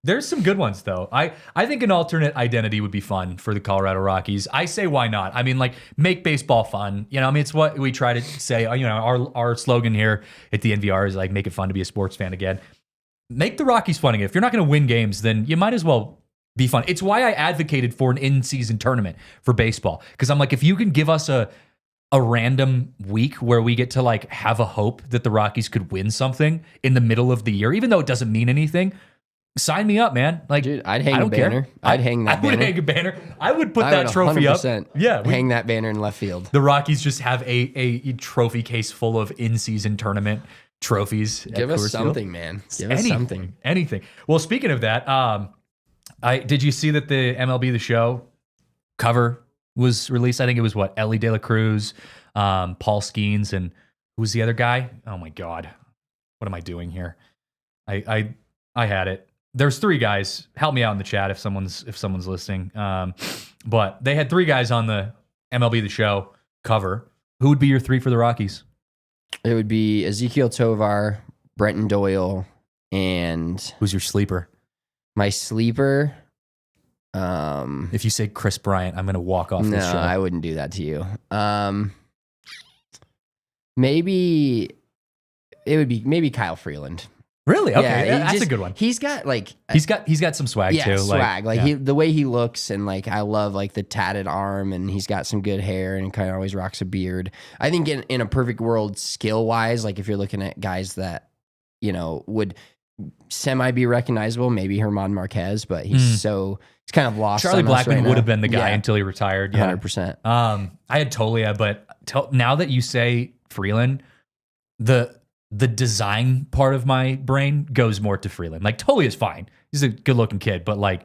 there's some good ones though. I think an alternate identity would be fun for the Colorado Rockies. I say why not? I mean, like make baseball fun. I mean it's what we try to say. Our slogan here at the DNVR is like make it fun to be a sports fan again. Make the Rockies fun again. If you're not going to win games, then you might as well be fun. It's why I advocated for an in-season tournament for baseball because I'm like if you can give us a random week where we get to like have a hope that the Rockies could win something in the middle of the year, even though it doesn't mean anything. Sign me up, man. Like, dude, I'd hang a banner. I would hang a banner. I would put that trophy up. Yeah, hang that banner in left field. The Rockies just have a trophy case full of in-season tournament trophies. Give us something, man. Give us something. Anything. Well, speaking of that, did you see that the MLB The Show cover was released? I think it was Ellie De La Cruz, Paul Skeens, and who was the other guy? Oh my God, what am I doing here? I had it. There's 3 guys. Help me out in the chat if someone's listening. But they had 3 guys on the MLB The Show cover. Who would be your 3 for the Rockies? It would be Ezekiel Tovar, Brenton Doyle, and who's your sleeper? My sleeper. If you say Kris Bryant, I'm going to walk off this show. No, I wouldn't do that to you. Maybe it would be Kyle Freeland. Really? Okay, that's a good one. He's got some swag too. Swag. The way he looks and like I love like the tatted arm and he's got some good hair and kind of always rocks a beard. I think in a perfect world, skill wise, like if you're looking at guys that would semi be recognizable, maybe Herman Marquez, but he's kind of lost. Charlie Blackmon would have been the guy Yeah. until he retired. 100%. I had Tolia, but now that you say Freeland, the design part of my brain goes more to Freeland. Like Tolia's fine. He's a good looking kid, but like,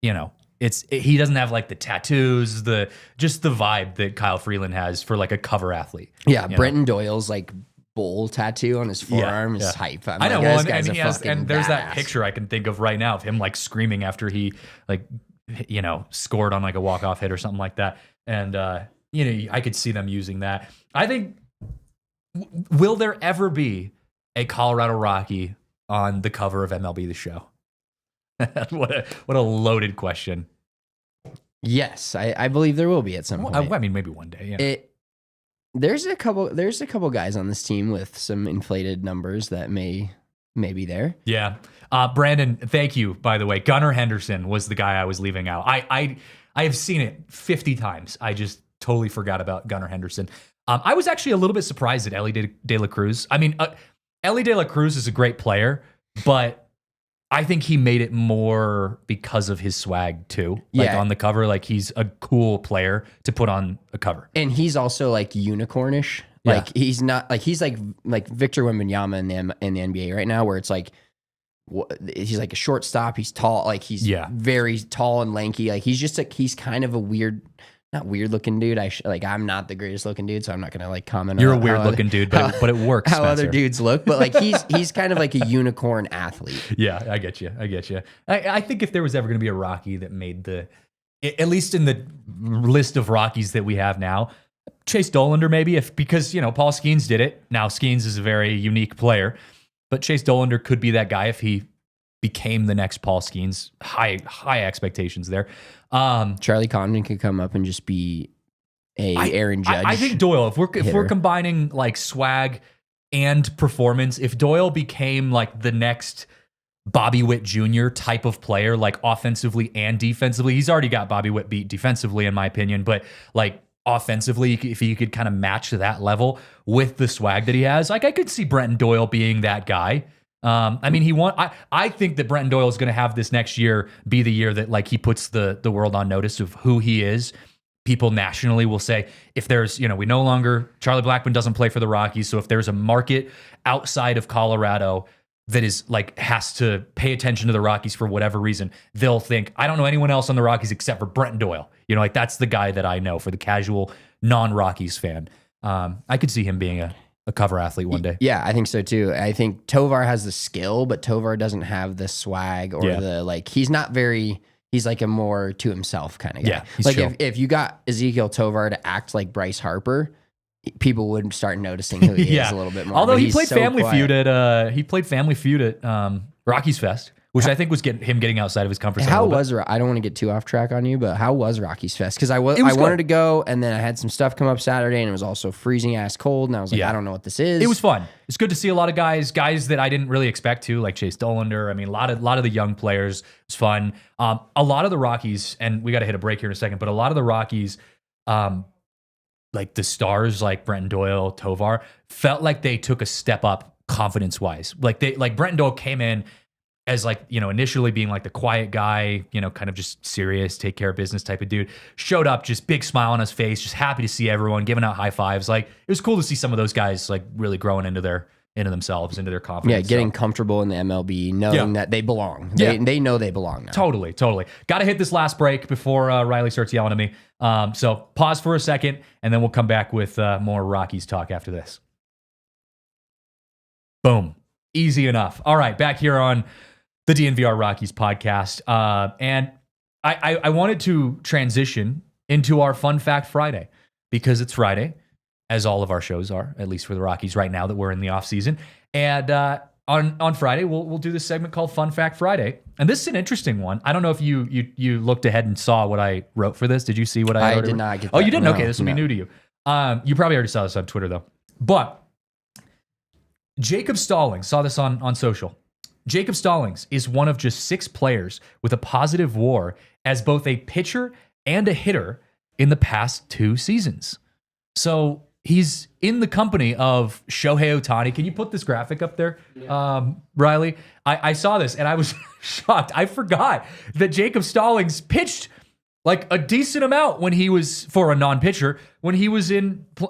he doesn't have like the tattoos, just the vibe that Kyle Freeland has for like a cover athlete. Yeah. Brenton Doyle's like bull tattoo on his forearm is hype. I know. Well, and there's that picture I can think of right now of him like screaming after he like, scored on like a walk-off hit or something like that. And, I could see them using that. I think, will there ever be a Colorado Rocky on the cover of MLB The Show? What a loaded question. Yes, I believe there will be at some point. I mean, maybe one day. Yeah. There's a couple guys on this team with some inflated numbers that may be there. Yeah. Brandon, thank you, by the way. Gunnar Henderson was the guy I was leaving out. I have seen it 50 times. I just totally forgot about Gunnar Henderson. I was actually a little bit surprised at Ellie De La Cruz. I mean, Ellie De La Cruz is a great player, but I think he made it more because of his swag too. Like on the cover, like he's a cool player to put on a cover. And he's also like unicornish. Like he's not like he's like Victor Wembanyama in the NBA right now, where it's like he's like a shortstop. He's tall, like he's very tall and lanky. Like he's just like he's kind of a weird. Not weird looking dude. I'm not the greatest looking dude, so I'm not gonna like comment. You're a weird looking dude, but it works. How Spencer. Other dudes look, but like he's kind of like a unicorn athlete. Yeah, I get you. I think if there was ever gonna be a Rocky that made at least in the list of Rockies that we have now, Chase Dollander maybe because Paul Skeens did it. Now Skeens is a very unique player, but Chase Dollander could be that guy if he became the next Paul Skeens. High expectations there. Charlie Condon could come up and just be Aaron Judge. I think Doyle, if we're combining like swag and performance, if Doyle became like the next Bobby Witt Jr. type of player, like offensively and defensively, he's already got Bobby Witt beat defensively, in my opinion, but like offensively, if he could kind of match to that level with the swag that he has, like I could see Brenton Doyle being that guy. I mean, I think that Brenton Doyle is going to have this next year be the year that like he puts the world on notice of who he is. People nationally will say, if there's, we no longer, Charlie Blackmon doesn't play for the Rockies. So if there's a market outside of Colorado that is like, has to pay attention to the Rockies for whatever reason, they'll think, I don't know anyone else on the Rockies except for Brenton Doyle. Like that's the guy that I know for the casual non-Rockies fan. I could see him being a cover athlete one day. Yeah, I think so too. I think Tovar has the skill, but Tovar doesn't have the swag or the like. He's like a more to himself kind of guy. Yeah, he's like chill. if you got Ezekiel Tovar to act like Bryce Harper, people would start noticing who he is a little bit more. Although but he played so Family quiet. Feud at Rockies Fest, which I think was him getting outside of his comfort zone. How was I don't want to get too off track on you, but how was Rockies Fest? Because I wanted to go, and then I had some stuff come up Saturday, and it was also freezing ass cold, and I was like, I don't know what this is. It was fun. It's good to see a lot of guys that I didn't really expect to, like Chase Dollander. I mean, a lot of the young players. It was fun. A lot of the Rockies, and we got to hit a break here in a second, but a lot of the Rockies, like the stars, like Brenton Doyle, Tovar, felt like they took a step up confidence-wise. Like Brenton Doyle came in as like, initially being like the quiet guy, kind of just serious, take care of business type of dude, showed up, just big smile on his face, just happy to see everyone, giving out high fives. Like it was cool to see some of those guys like really growing into themselves, into their confidence. Yeah, getting comfortable in the MLB, knowing that they belong. They know they belong now. Totally. Got to hit this last break before Riley starts yelling at me. So pause for a second, and then we'll come back with more Rockies talk after this. Boom. Easy enough. All right, back here on the DNVR Rockies podcast. And I wanted to transition into our Fun Fact Friday because it's Friday, as all of our shows are, at least for the Rockies right now that we're in the off season. And on Friday, we'll do this segment called Fun Fact Friday. And this is an interesting one. I don't know if you looked ahead and saw what I wrote for this. Did you see what I wrote? I did not get that. Oh, you didn't? No, Okay, this will be new to you. You probably already saw this on Twitter, though. But Jacob Stallings, saw this on social. Jacob Stallings is one of just 6 players with a positive WAR as both a pitcher and a hitter in the past 2 seasons. So he's in the company of Shohei Ohtani. Can you put this graphic up there, Riley? I saw this and I was shocked. I forgot that Jacob Stallings pitched like a decent amount when he was, for a non-pitcher, when he was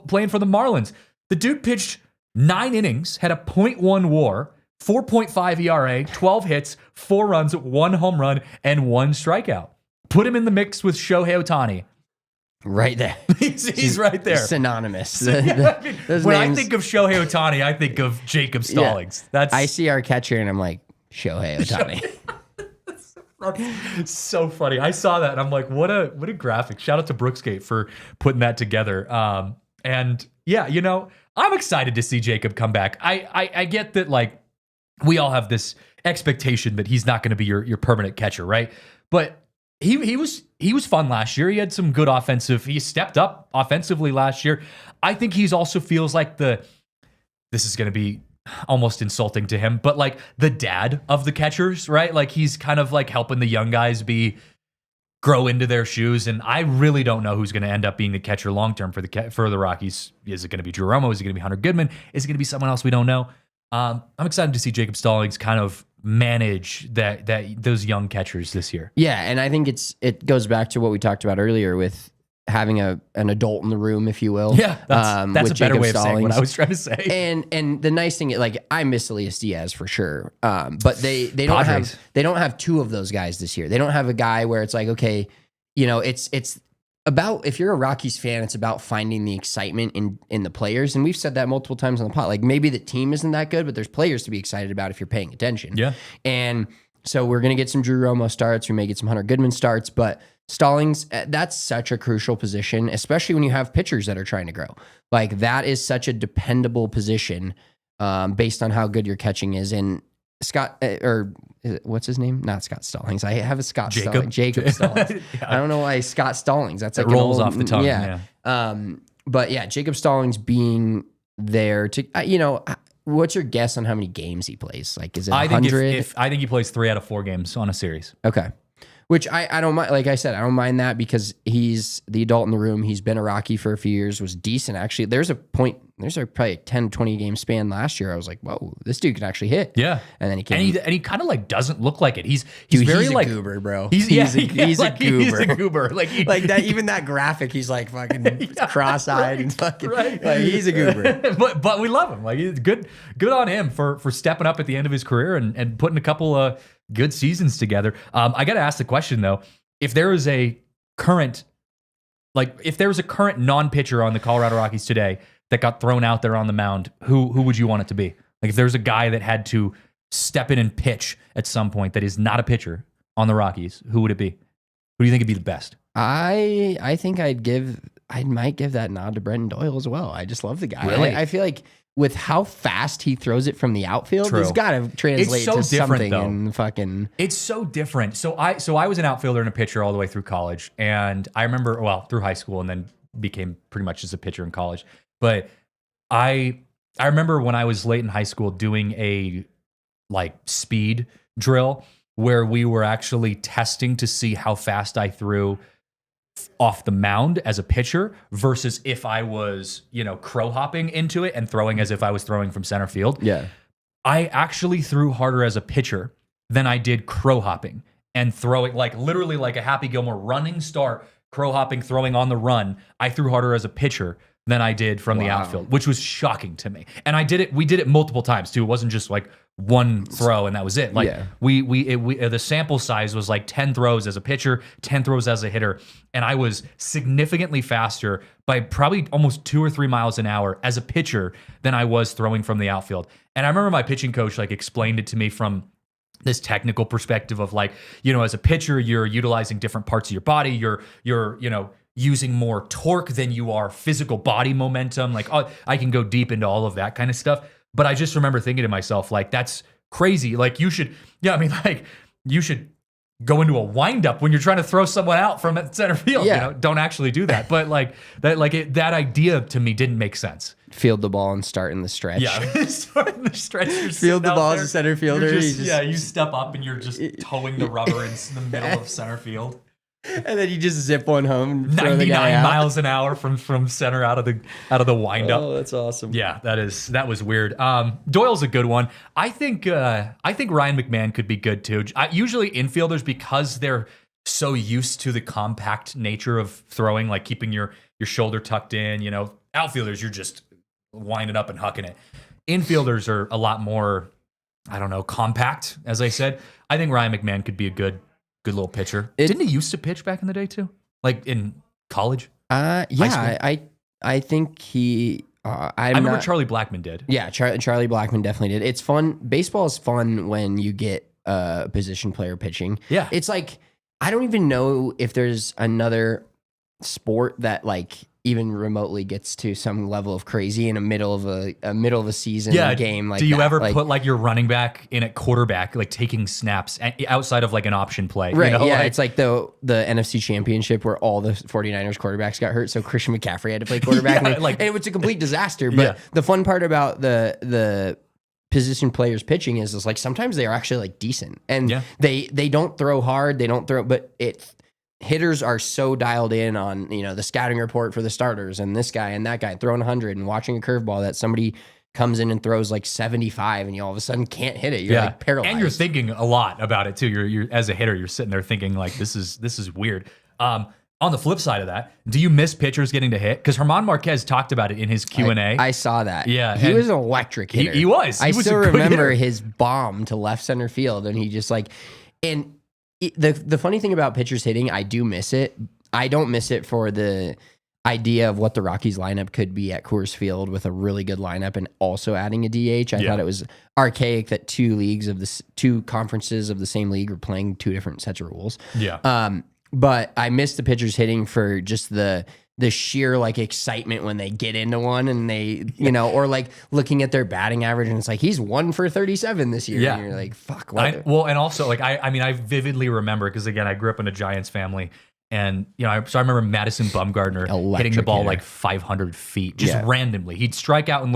playing for the Marlins. The dude pitched 9 innings, had a .1 WAR, 4.5 ERA, 12 hits, 4 runs, 1 home run, and 1 strikeout. Put him in the mix with Shohei Ohtani. Right there. He's right there. Synonymous. When I think of Shohei Ohtani, I think of Jacob Stallings. I see our catcher and I'm like, Shohei Ohtani. So funny. I saw that and I'm like, what a graphic. Shout out to Brooksgate for putting that together. And yeah, I'm excited to see Jacob come back. I get that, like, we all have this expectation that he's not going to be your permanent catcher, right? But he was fun last year. He had some good he stepped up offensively last year. I think he's also feels like this is going to be almost insulting to him, but like the dad of the catchers, right? Like he's kind of like helping the young guys grow into their shoes. And I really don't know who's going to end up being the catcher long-term for the Rockies. Is it going to be Drew Romo? Is it going to be Hunter Goodman? Is it going to be someone else we don't know? I'm excited to see Jacob Stallings kind of manage those young catchers this year. Yeah, and I think it goes back to what we talked about earlier with having an adult in the room, if you will. Yeah, that's a better way of saying what I was trying to say. And the nice thing, like, I miss Elias Diaz for sure, but they don't have 2 of those guys this year. They don't have a guy where it's like, okay, it's about, if you're a Rockies fan, it's about finding the excitement in the players. And we've said that multiple times on the pod. Like, maybe the team isn't that good, but there's players to be excited about if you're paying attention. Yeah. And so we're going to get some Drew Romo starts. We may get some Hunter Goodman starts, but Stallings, that's such a crucial position, especially when you have pitchers that are trying to grow. Like, that is such a dependable position based on how good your catching is. And Scott or what's his name? Not Scott Stallings. I have a Scott Jacob? Stallings. Jacob Stallings. Yeah. I don't know why Scott Stallings. That's like It rolls an off the tongue. Yeah. But yeah, Jacob Stallings being there to what's your guess on how many games he plays? Like, is it 100? I think he plays 3 out of 4 games on a series. Okay. Which I don't mind. Like I said, I don't mind that because he's the adult in the room. He's been a Rocky for a few years, was decent. Actually, there's probably a 10, 20 game span last year. I was like, whoa, this dude can actually hit. Yeah. And then he came. And he kind of like doesn't look like it. He's Dude, very he's a like goober, bro. He's a goober. He's a goober. Like that. Even that graphic, he's like fucking cross-eyed and fucking. Right. Like, he's a goober. but we love him. Like, he's good on him for stepping up at the end of his career and putting a couple of good seasons together. I got to ask the question though. If there is a current non-pitcher on the Colorado Rockies today that got thrown out there on the mound, who would you want it to be? Like if there's a guy that had to step in and pitch at some point that is not a pitcher on the Rockies, who would it be? Who do you think would be the best? I think I might give that nod to Brendan Doyle as well. I just love the guy. Really? I feel like with how fast he throws it from the outfield, True. he's got to translate so to different, something though. in fucking. It's so different. So I was an outfielder and a pitcher all the way through college, and I remember through high school and then became pretty much just a pitcher in college. But I remember when I was late in high school doing a like speed drill where we were actually testing to see how fast I threw off the mound as a pitcher versus if I was, crow hopping into it and throwing as if I was throwing from center field. Yeah. I actually threw harder as a pitcher than I did crow hopping and throwing like literally like a Happy Gilmore running start, crow hopping, throwing on the run. I threw harder as a pitcher than I did from the outfield, which was shocking to me. And we did it multiple times too. It wasn't just like one throw and that was it. Like the sample size was like 10 throws as a pitcher, 10 throws as a hitter. And I was significantly faster by probably almost 2 or 3 miles an hour as a pitcher than I was throwing from the outfield. And I remember my pitching coach like explained it to me from this technical perspective of like, as a pitcher, you're utilizing different parts of your body. You're using more torque than you are physical body momentum. Like, I can go deep into all of that kind of stuff. But I just remember thinking to myself, like, that's crazy. Like, you should go into a windup when you're trying to throw someone out from center field. Yeah. Don't actually do that. But like that idea to me didn't make sense. Field the ball and start in the stretch. Yeah, start in the stretch. Field the ball as a center fielder. You step up and you're just towing the rubber in the middle of center field. And then you just zip one home and throw the 99 guy out. miles an hour from center out of the windup. Oh, that's awesome. Yeah, that was weird. Doyle's a good one. I think Ryan McMahon could be good too. Usually infielders, because they're so used to the compact nature of throwing, like keeping your shoulder tucked in. Outfielders, you're just winding up and hucking it. Infielders are a lot more, compact. As I said, I think Ryan McMahon could be a good little pitcher. Didn't he used to pitch back in the day too? Like in college? Yeah, I think he. I remember Charlie Blackmon did. Yeah, Charlie Blackmon definitely did. It's fun. Baseball is fun when you get a position player pitching. Yeah, it's like I don't even know if there's another sport that like even remotely gets to some level of crazy in a middle of a season game. Like, do you that. ever like, put like your running back in at quarterback, like taking snaps outside of like an option play? Right. Yeah. It's like the NFC Championship where all the 49ers quarterbacks got hurt. So Christian McCaffrey had to play quarterback. and it was a complete disaster. But the fun part about the position players pitching is like sometimes they are actually like decent. And they don't throw hard. They don't throw, but hitters are so dialed in on, the scouting report for the starters and this guy and that guy throwing 100 and watching a curveball that somebody comes in and throws like 75 and you all of a sudden can't hit it. You're like paralyzed. And you're thinking a lot about it too. You're as a hitter, you're sitting there thinking like, this is weird. On the flip side of that, do you miss pitchers getting to hit? Because German Marquez talked about it in his Q&A. I saw that. Yeah. He was an electric hitter. He was. I was still a good remember hitter. his bomb to left center field and he just like, and the funny thing about pitchers hitting, I do miss it. I don't miss it for the idea of what the Rockies lineup could be at Coors Field with a really good lineup and also adding a DH. I thought it was archaic that two conferences of the same league were playing two different sets of rules. Yeah. But I miss the pitchers hitting for just the the sheer like excitement when they get into one and they, or like looking at their batting average and it's like, he's 1 for 37 this year. Yeah. And you're like, fuck. What? And also like, I vividly remember, because again, I grew up in a Giants family, and, so I remember Madison Bumgarner hitting the ball hitter. like 500 feet, just randomly. He'd strike out and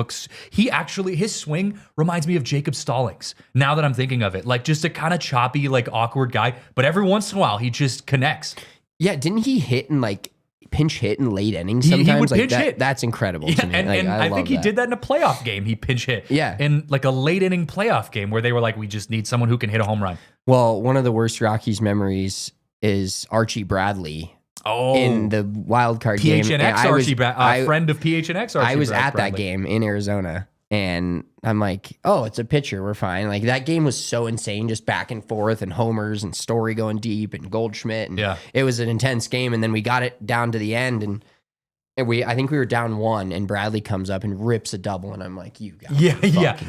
his swing reminds me of Jacob Stallings. Now that I'm thinking of it, like just a kind of choppy, like awkward guy, but every once in a while he just connects. Yeah. Didn't he hit in like pinch hit in late innings sometimes? He would like pinch hit. That's incredible to me. And, Like, and I think he love did that in a playoff game. He pinch hit. Yeah. In like a late inning playoff game where they were like, we just need someone who can hit a home run. Well, one of the worst Rockies memories is Archie Bradley in the wild card game. PHNX friend of PHNX Archie I was at Bradley. that game in Arizona, and I'm like, oh, it's a pitcher. We're fine. Like, that game was so insane, just back and forth and homers and Story going deep and Goldschmidt. And it was an intense game. And then we got it down to the end, and I think we were down 1, and Bradley comes up and rips a double, and I'm like, you guys,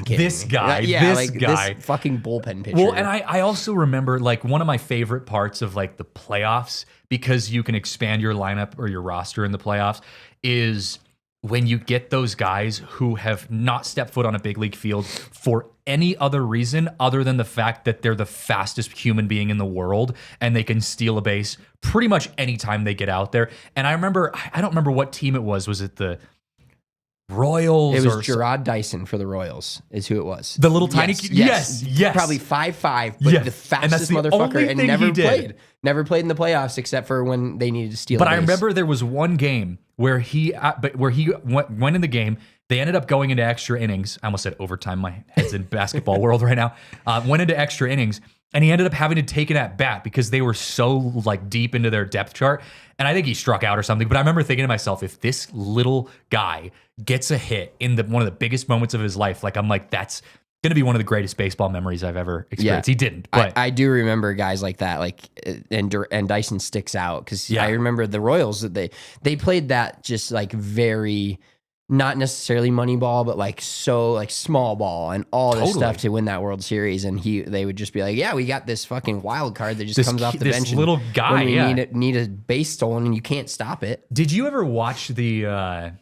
this guy, this fucking bullpen pitcher. Well, and I also remember like one of my favorite parts of like the playoffs, because you can expand your lineup or your roster in the playoffs, is when you get those guys who have not stepped foot on a big league field for any other reason other than the fact that they're the fastest human being in the world and they can steal a base pretty much anytime they get out there. And I don't remember what team it was. Was it the Royals? It was Gerard Dyson for the Royals is who it was. The little tiny yes. Probably 5'5", but the fastest motherfucker, and never played. Never played in the playoffs except for when they needed to steal. But a base. I remember there was one game where he went in the game. They ended up going into extra innings. I almost said overtime. My head's in basketball world right now. Went into extra innings, and he ended up having to take an at bat because they were so like deep into their depth chart. And I think he struck out or something. But I remember thinking to myself, if this little guy gets a hit in one of the biggest moments of his life, like I'm like, that's going to be one of the greatest baseball memories I've ever experienced. He didn't, but I do remember guys like that, like and Dyson sticks out because I remember the Royals that they played that just like very, not necessarily money ball, but like so like small ball and all this stuff to win that World Series. And they would just be like, yeah, we got this fucking wild card that just comes off the bench. This little guy, when we need a base stolen and you can't stop it. Did you ever watch the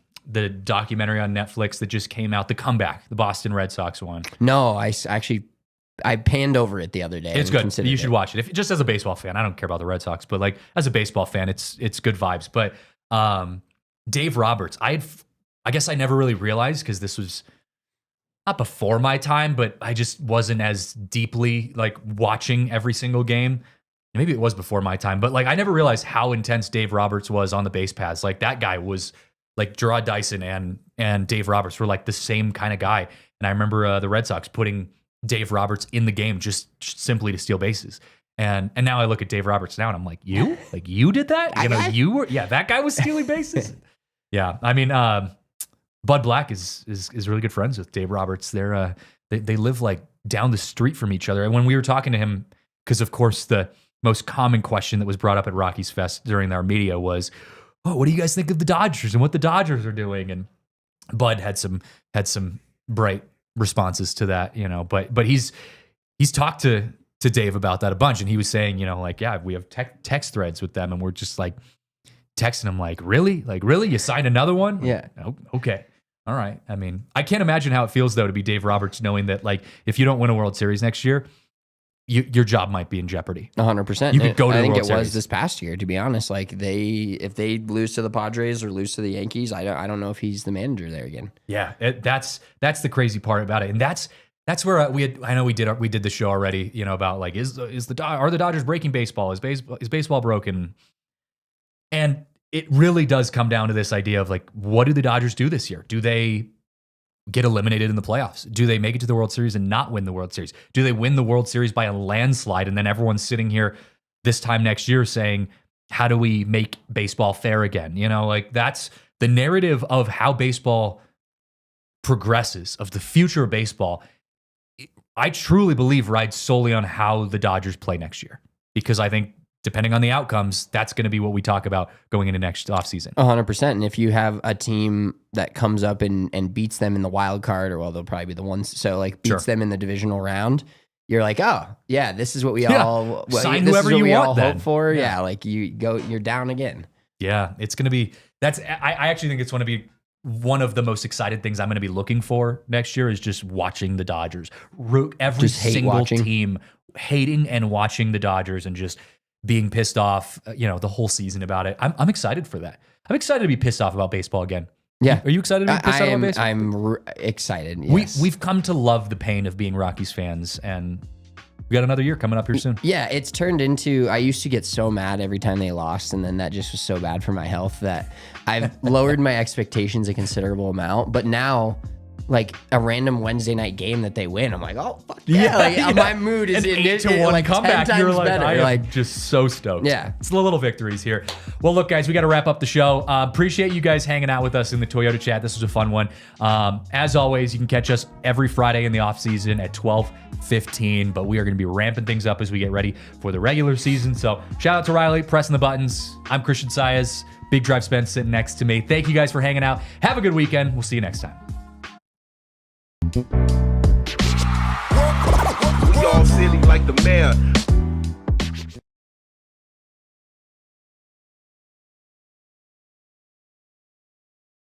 documentary on Netflix that just came out, The Comeback, the Boston Red Sox one? No, I panned over it the other day. It's good. You should watch it. Just as a baseball fan, I don't care about the Red Sox, but like as a baseball fan, it's good vibes. But Dave Roberts, I guess I never really realized, because this was not before my time, but I just wasn't as deeply like watching every single game. Maybe it was before my time, but like I never realized how intense Dave Roberts was on the base paths. Like that guy was like Gerard Dyson and Dave Roberts were like the same kind of guy. And I remember the Red Sox putting Dave Roberts in the game just simply to steal bases. And now I look at Dave Roberts now and I'm like, you did that? That guy was stealing bases. Yeah. I mean, Bud Black is really good friends with Dave Roberts. They live like down the street from each other. And when we were talking to him, because of course the most common question that was brought up at Rockies Fest during our media was, oh, what do you guys think of the Dodgers and what the Dodgers are doing? And Bud had some bright responses to that, but he's talked to Dave about that a bunch. And he was saying, like, yeah, we have text threads with them and we're just like texting him like, really? You signed another one? Yeah. Oh, okay. All right. I mean, I can't imagine how it feels though to be Dave Roberts, knowing that like if you don't win a World Series next year, your job might be in jeopardy. 100%. You could go to the World Series. I think it was this past year, to be honest. Like if they lose to the Padres or lose to the Yankees, I don't know if he's the manager there again. Yeah, that's the crazy part about it, and that's where I know we did the show already. About like are the Dodgers breaking baseball? Is baseball broken? And it really does come down to this idea of like, what do the Dodgers do this year? Do they get eliminated in the playoffs? Do they make it to the World Series and not win the World Series? Do they win the World Series by a landslide and then everyone's sitting here this time next year saying, how do we make baseball fair again? Like that's the narrative of how baseball progresses, of the future of baseball. I truly believe rides solely on how the Dodgers play next year, because I think depending on the outcomes, that's going to be what we talk about going into next offseason. 100%. And if you have a team that comes up and beats them in the wild card, or they'll probably be the ones, so like beats them in the divisional round, you're like, oh yeah, this is what we sign whoever you want hope for. Yeah. Like you're down again. Yeah, it's going to be I actually think it's going to be one of the most excited things I'm going to be looking for next year is just watching the Dodgers. Every single team hating and watching the Dodgers and just being pissed off, the whole season about it. I'm excited for that. I'm excited to be pissed off about baseball again. Yeah. Are you excited to be pissed off about baseball? I'm excited. Yes. We've come to love the pain of being Rockies fans, and we got another year coming up here soon. Yeah, it's turned into, I used to get so mad every time they lost, and then that just was so bad for my health that I've lowered my expectations a considerable amount. But now, like a random Wednesday night game that they win, I'm like, oh, fuck yeah. My mood is an 8-1 like comeback. 10 You're times like, better. I am just so stoked. Yeah. It's the little victories here. Well, look, guys, we got to wrap up the show. Appreciate you guys hanging out with us in the Toyota chat. This was a fun one. As always, you can catch us every Friday in the off season at 12:15, but we are going to be ramping things up as we get ready for the regular season. So shout out to Riley, pressing the buttons. I'm Christian Saez, Big Drive Spence sitting next to me. Thank you guys for hanging out. Have a good weekend. We'll see you next time. We all silly like the mayor.